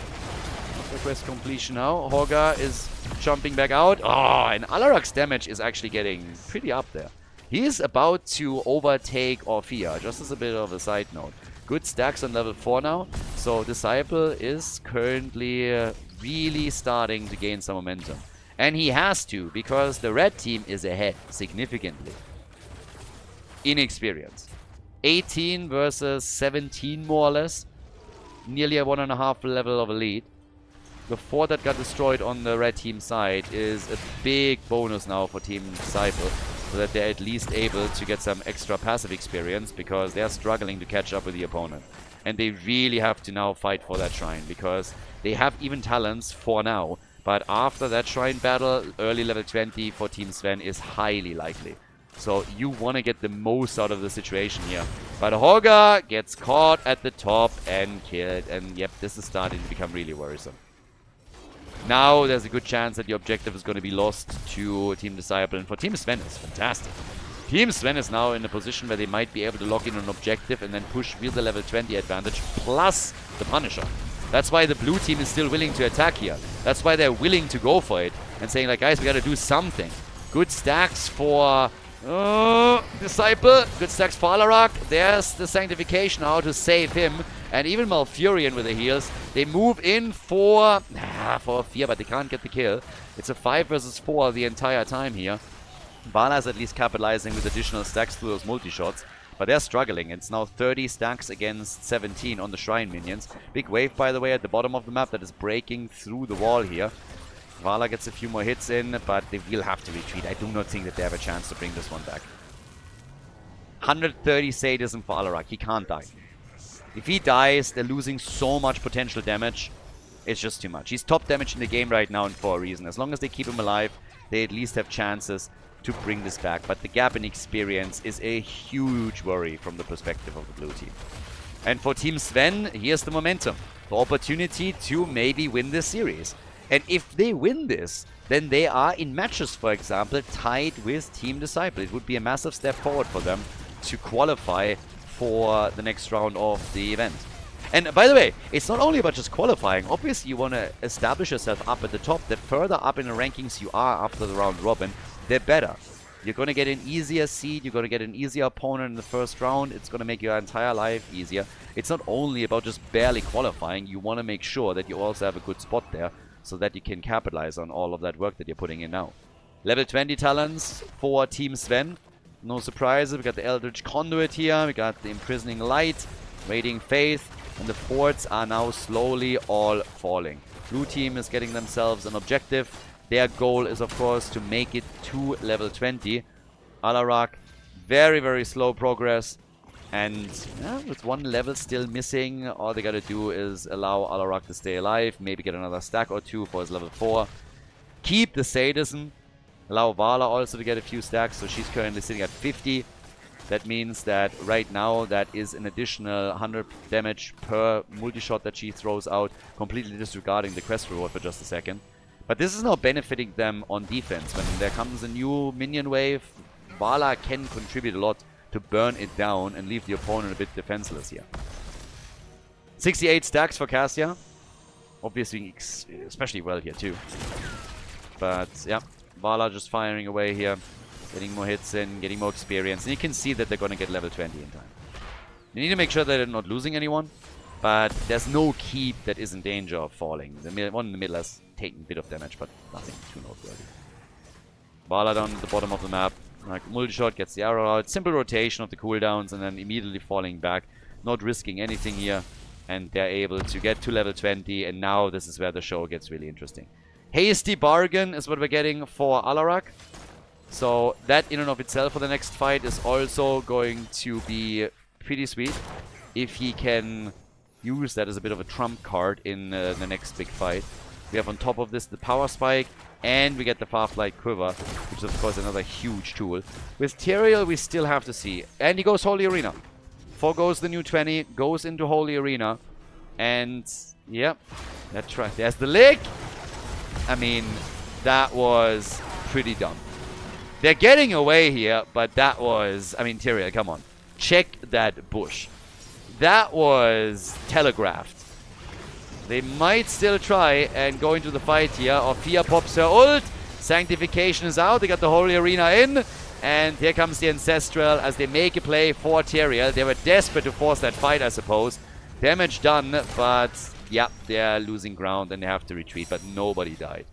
After quest completion now, Hogger is jumping back out. Oh, and Alarak's damage is actually getting pretty up there. He's about to overtake Orphea, just as a bit of a side note. Good stacks on level 4 now, so Disciple is currently really starting to gain some momentum. And he has to, because the red team is ahead significantly in experience. 18 versus 17 more or less. Nearly a 1.5 level of a lead. The 4 that got destroyed on the red team side is a big bonus now for Team Disciple, so that they're at least able to get some extra passive experience, because they're struggling to catch up with the opponent. And they really have to now fight for that shrine, because they have even talents for now. But after that shrine battle, early level 20 for Team Sven is highly likely. So you want to get the most out of the situation here. But Hogger gets caught at the top and killed. And yep, this is starting to become really worrisome. Now there's a good chance that the objective is going to be lost to Team Disciple. And for Team Sven, it's fantastic. Team Sven is now in a position where they might be able to lock in an objective and then push with the level 20 advantage plus the Punisher. That's why the blue team is still willing to attack here. That's why they're willing to go for it. And saying like, guys, we got to do something. Good stacks for Disciple. Good stacks for Alarak. There's the Sanctification now to save him. And even Malfurion with the heals. They move in for Fear, but they can't get the kill. It's a 5 versus 4 the entire time here. Vala is at least capitalizing with additional stacks through those multi-shots. But they're struggling. It's now 30 stacks against 17 on the Shrine minions. Big wave, by the way, at the bottom of the map that is breaking through the wall here. Vala gets a few more hits in, but they will have to retreat. I do not think that they have a chance to bring this one back. 130 sadism for Alarak. He can't die. If he dies, they're losing so much potential damage. It's just too much. He's top damage in the game right now and for a reason. As long as they keep him alive, they at least have chances to bring this back. But the gap in experience is a huge worry from the perspective of the blue team. And for Team Sven, here's the momentum. The opportunity to maybe win this series. And if they win this, then they are in matches, for example, tied with Team Disciple. It would be a massive step forward for them to qualify for the next round of the event.
And by the way, it's not only about just qualifying. Obviously, you want to establish yourself up at the top. The further up in the rankings you are after the round robin, the better. You're going to get an easier seed. You're going to get an easier opponent in the first round. It's going to make your entire life easier. It's not only about just barely qualifying. You want to make sure that you also have a good spot there so that you can capitalize on all of that work that you're putting in now. Level 20 talents for Team Sven. No surprises. We got the Eldritch Conduit here. We got the Imprisoning Light, Radiant Faith, and the forts are now slowly all falling. Blue team is getting themselves an objective. Their goal is, of course, to make it to level 20. Alarak, very, very slow progress. And yeah, with one level still missing, all they gotta do is allow Alarak to stay alive. Maybe get another stack or two for his level 4. Keep the sadism. Allow Vala also to get a few stacks. So she's currently sitting at 50. That means that right now that is an additional 100 damage per multi-shot that she throws out, completely disregarding the quest reward for just a second. But this is now benefiting them on defense. When there comes a new minion wave, Vala can contribute a lot to burn it down and leave the opponent a bit defenseless here. 68 stacks for Cassia. Obviously, especially well here too. But yeah, Vala just firing away here. Getting more hits in, getting more experience. And you can see that they're going to get level 20 in time. You need to make sure that they're not losing anyone. But there's no keep that is in danger of falling. The one in the middle has taken a bit of damage, but nothing too noteworthy. Vala down at the bottom of the map. Like multi-shot gets the arrow out. Simple rotation of the cooldowns and then immediately falling back. Not risking anything here. And they're able to get to level 20. And now this is where the show gets really interesting. Hasty bargain is what we're getting for Alarak. So that in and of itself for the next fight is also going to be pretty sweet. If he can use that as a bit of a trump card in the next big fight. We have on top of this the Power Spike. And we get the Farflight Quiver, which is of course another huge tool. With Tyrael we still have to see. And he goes Holy Arena. Forgoes the new 20. Goes into Holy Arena. And yep. That's right. There's the lick. I mean, that was pretty dumb. They're getting away here, but that was... I mean, Tyrael, come on. Check that bush. That was telegraphed. They might still try and go into the fight here. Orphea pops her ult. Sanctification is out. They got the Holy Arena in. And here comes the Ancestral as they make a play for Tyrael. They were desperate to force that fight, I suppose. Damage done, but... yeah, they're losing ground and they have to retreat, but nobody died.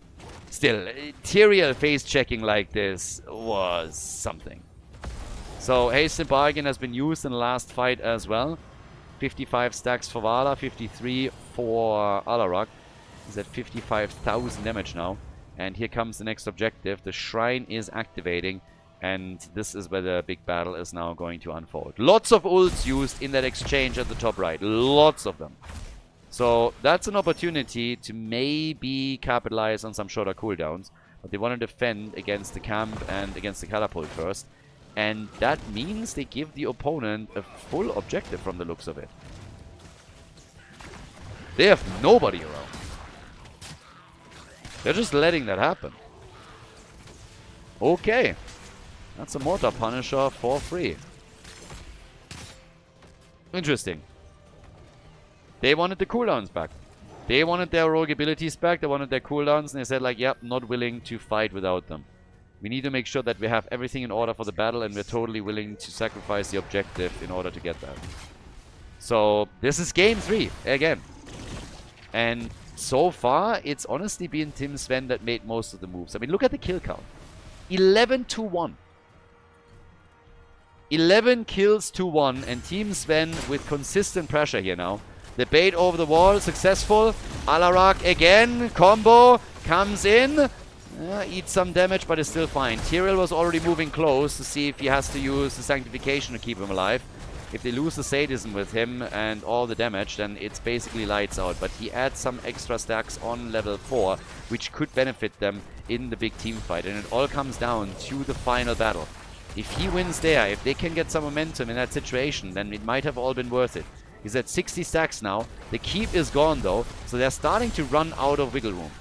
Still, Tyrael face checking like this was something. So, Hasty Bargain has been used in the last fight as well. 55 stacks for Vala, 53 for Alarak. He's at 55,000 damage now. And here comes the next objective. The Shrine is activating. And this is where the big battle is now going to unfold. Lots of ults used in that exchange at the top right. Lots of them. So that's an opportunity to maybe capitalize on some shorter cooldowns. But they want to defend against the camp and against the catapult first. And that means they give the opponent a full objective from the looks of it. They have nobody around. They're just letting that happen. Okay. That's a Mortar Punisher for free. Interesting. They wanted the cooldowns back. They wanted their rogue abilities back. They wanted their cooldowns. And they said like, yep, not willing to fight without them. We need to make sure that we have everything in order for the battle. And we're totally willing to sacrifice the objective in order to get that. So, this is game 3 again. And so far, it's honestly been Team Sven that made most of the moves. I mean, look at the kill count. 11 to 1. 11 kills to 1. And Team Sven with consistent pressure here now. The bait over the wall, successful. Alarak again, combo, comes in. Eats some damage, but is still fine. Tyrael was already moving close to see if he has to use the Sanctification to keep him alive. If they lose the Sadism with him and all the damage, then it's basically lights out. But he adds some extra stacks on level 4, which could benefit them in the big team fight. And it all comes down to the final battle. If he wins there, if they can get some momentum in that situation, then it might have all been worth it. He's at 60 stacks now. The keep is gone though, so they're starting to run out of wiggle room.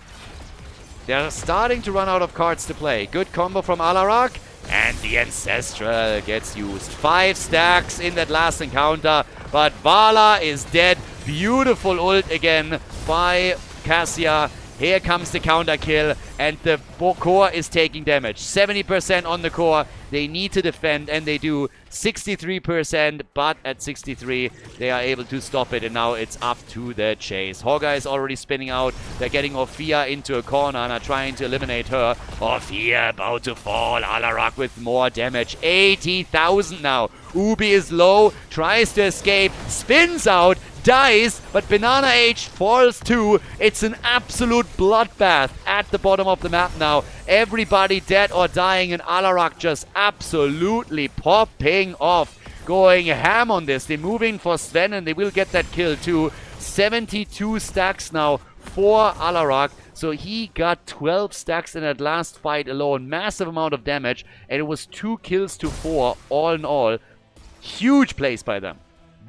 They're starting to run out of cards to play. Good combo from Alarak, and the Ancestral gets used. 5 stacks in that last encounter, but Vala is dead.
Beautiful ult again by Cassia. Here comes the counter kill, and the core is taking damage. 70% on the core. They need to defend, and they do. 63%, but at 63, they are able to stop it, and now it's up to the chase. Hogga is already spinning out. They're getting Orphea into a corner and are trying to eliminate her. Orphea about to fall. Alarak with more damage. 80,000 now. Ubi is low, tries to escape, spins out, dies, but Banana H falls too. It's an absolute bloodbath at the bottom of the map now. Everybody dead or dying, and Alarak just absolutely popping off. Going ham on this. They move in for Sven, and they will get that kill too. 72 stacks now for Alarak. So he got 12 stacks in that last fight alone. Massive amount of damage, and it was 2 kills to 4 all in all. Huge plays by them.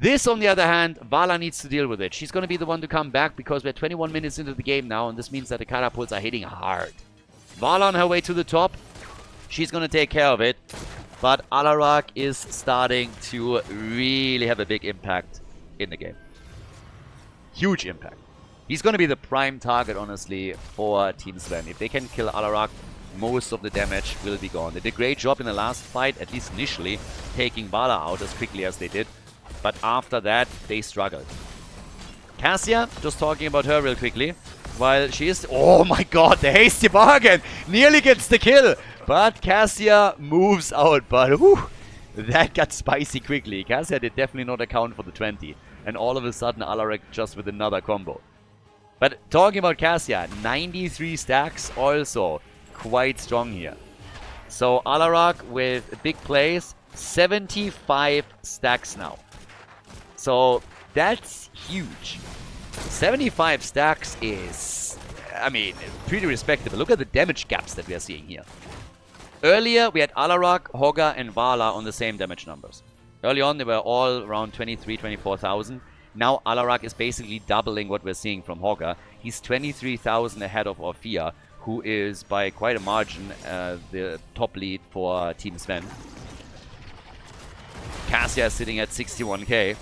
This, on the other hand, Vala needs to deal with it. She's going to be the one to come back because we're 21 minutes into the game now, and this means that the catapults are hitting hard. Vala on her way to the top. She's going to take care of it, but Alarak is starting to really have a big impact in the game. Huge impact. He's going to be the prime target, honestly, for Team Sven. If they can kill Alarak, most of the damage will be gone. They did a great job in the last fight, at least initially, taking Vala out as quickly as they did. But after that, they struggled. Cassia, just talking about her real quickly. While she is... Oh my god, the hasty bargain! Nearly gets the kill! But Cassia moves out. But whew, that got spicy quickly. Cassia did definitely not account for the 20. And all of a sudden, Alarak just with another combo. But talking about Cassia, 93 stacks also quite strong here. So Alarak with big plays, 75 stacks now. So that's huge. 75 stacks is, I mean, pretty respectable. Look at the damage gaps that we are seeing here. Earlier, we had Alarak, Hogga, and Vala on the same damage numbers. Early on, they were all around 23,000, 24,000. Now, Alarak is basically doubling what we're seeing from Hogga. He's 23,000 ahead of Orphea, who is, by quite a margin, the top lead for Team Sven. Cassia is sitting at 61k.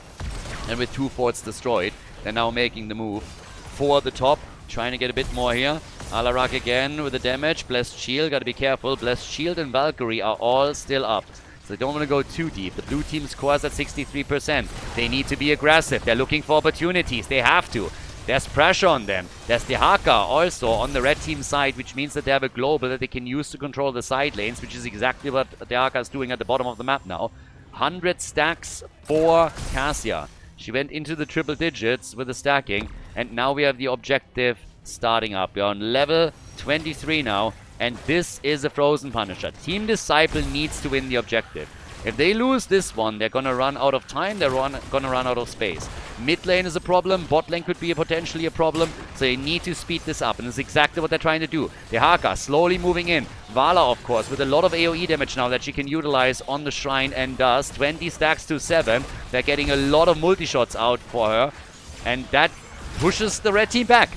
And with 2 forts destroyed, they're now making the move for the top. Trying to get a bit more here. Alarak again with the damage. Blessed Shield, gotta be careful. Blessed Shield and Valkyrie are all still up. So they don't want to go too deep. The blue team scores at 63%. They need to be aggressive. They're looking for opportunities. They have to. There's pressure on them. There's the Haka also on the red team side, which means that they have a global that they can use to control the side lanes, which is exactly what the Haka is doing at the bottom of the map now. 100 stacks for Cassia. She went into the triple digits with the stacking, and now we have the objective starting up. We're on level 23 now, and this is a Frozen Punisher. Team Disciple needs to win the objective. If they lose this one, they're gonna run out of time, they're gonna run out of space. Mid lane is a problem, bot lane could be potentially a problem, so they need to speed this up, and it's exactly what they're trying to do. The Haka slowly moving in. Vala, of course, with a lot of AoE damage now that she can utilize on the shrine, and does. 20 stacks to 7. They're getting a lot of multi-shots out for her, and that pushes the red team back.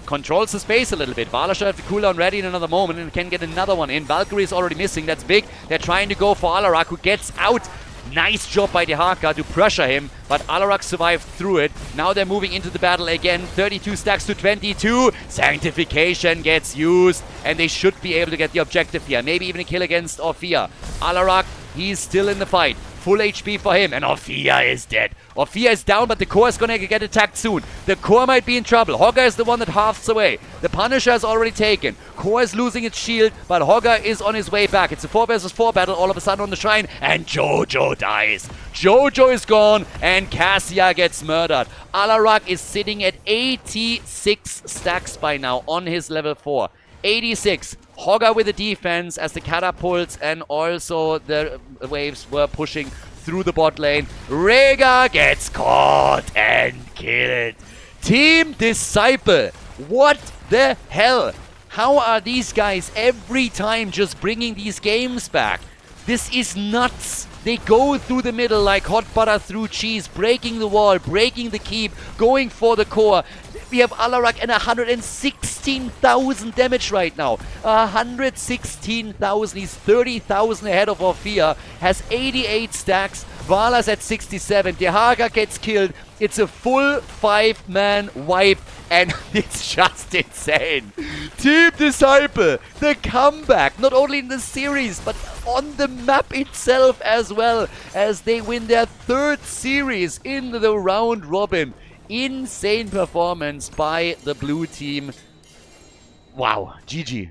Controls the space a little bit. Vala should have the cooldown ready in another moment and can get another one in. Valkyrie is already missing. That's big. They're trying to go for Alarak, who gets out. Nice job by the Haka to pressure him, but Alarak survived through it. Now they're moving into the battle again. 32 stacks to 22. Sanctification gets used, and they should be able to get the objective here. Maybe even a kill against Orphea. Alarak, he's still in the fight. Full HP for him, and Orphea is dead. Orphea is down, but the core is gonna get attacked soon. The core might be in trouble. Hogga is the one that halves away. The Punisher is already taken. Core is losing its shield, but Hogga is on his way back. It's a 4 versus 4 battle all of a sudden on the shrine, and Jojo dies. Jojo is gone, and Cassia gets murdered. Alarak is sitting at 86 stacks by now on his level 4. 86. Hogga with the defense as the catapults and also the waves were pushing through the bot lane. Rega gets caught and killed. Team Disciple. What the hell? How are these guys every time just bringing these games back? This is nuts. They go through the middle like hot butter through cheese, breaking the wall, breaking the keep, going for the core. We have Alarak and 116,000 damage right now. 116,000. He's 30,000 ahead of Orphea. Has 88 stacks. Vala's at 67. Dehaga gets killed. It's a full 5-man wipe, and it's just insane. Team Disciple, the comeback, not only in the series, but on the map itself as well, as they win their 3rd series in the round robin. Insane performance by the blue team. Wow, GG.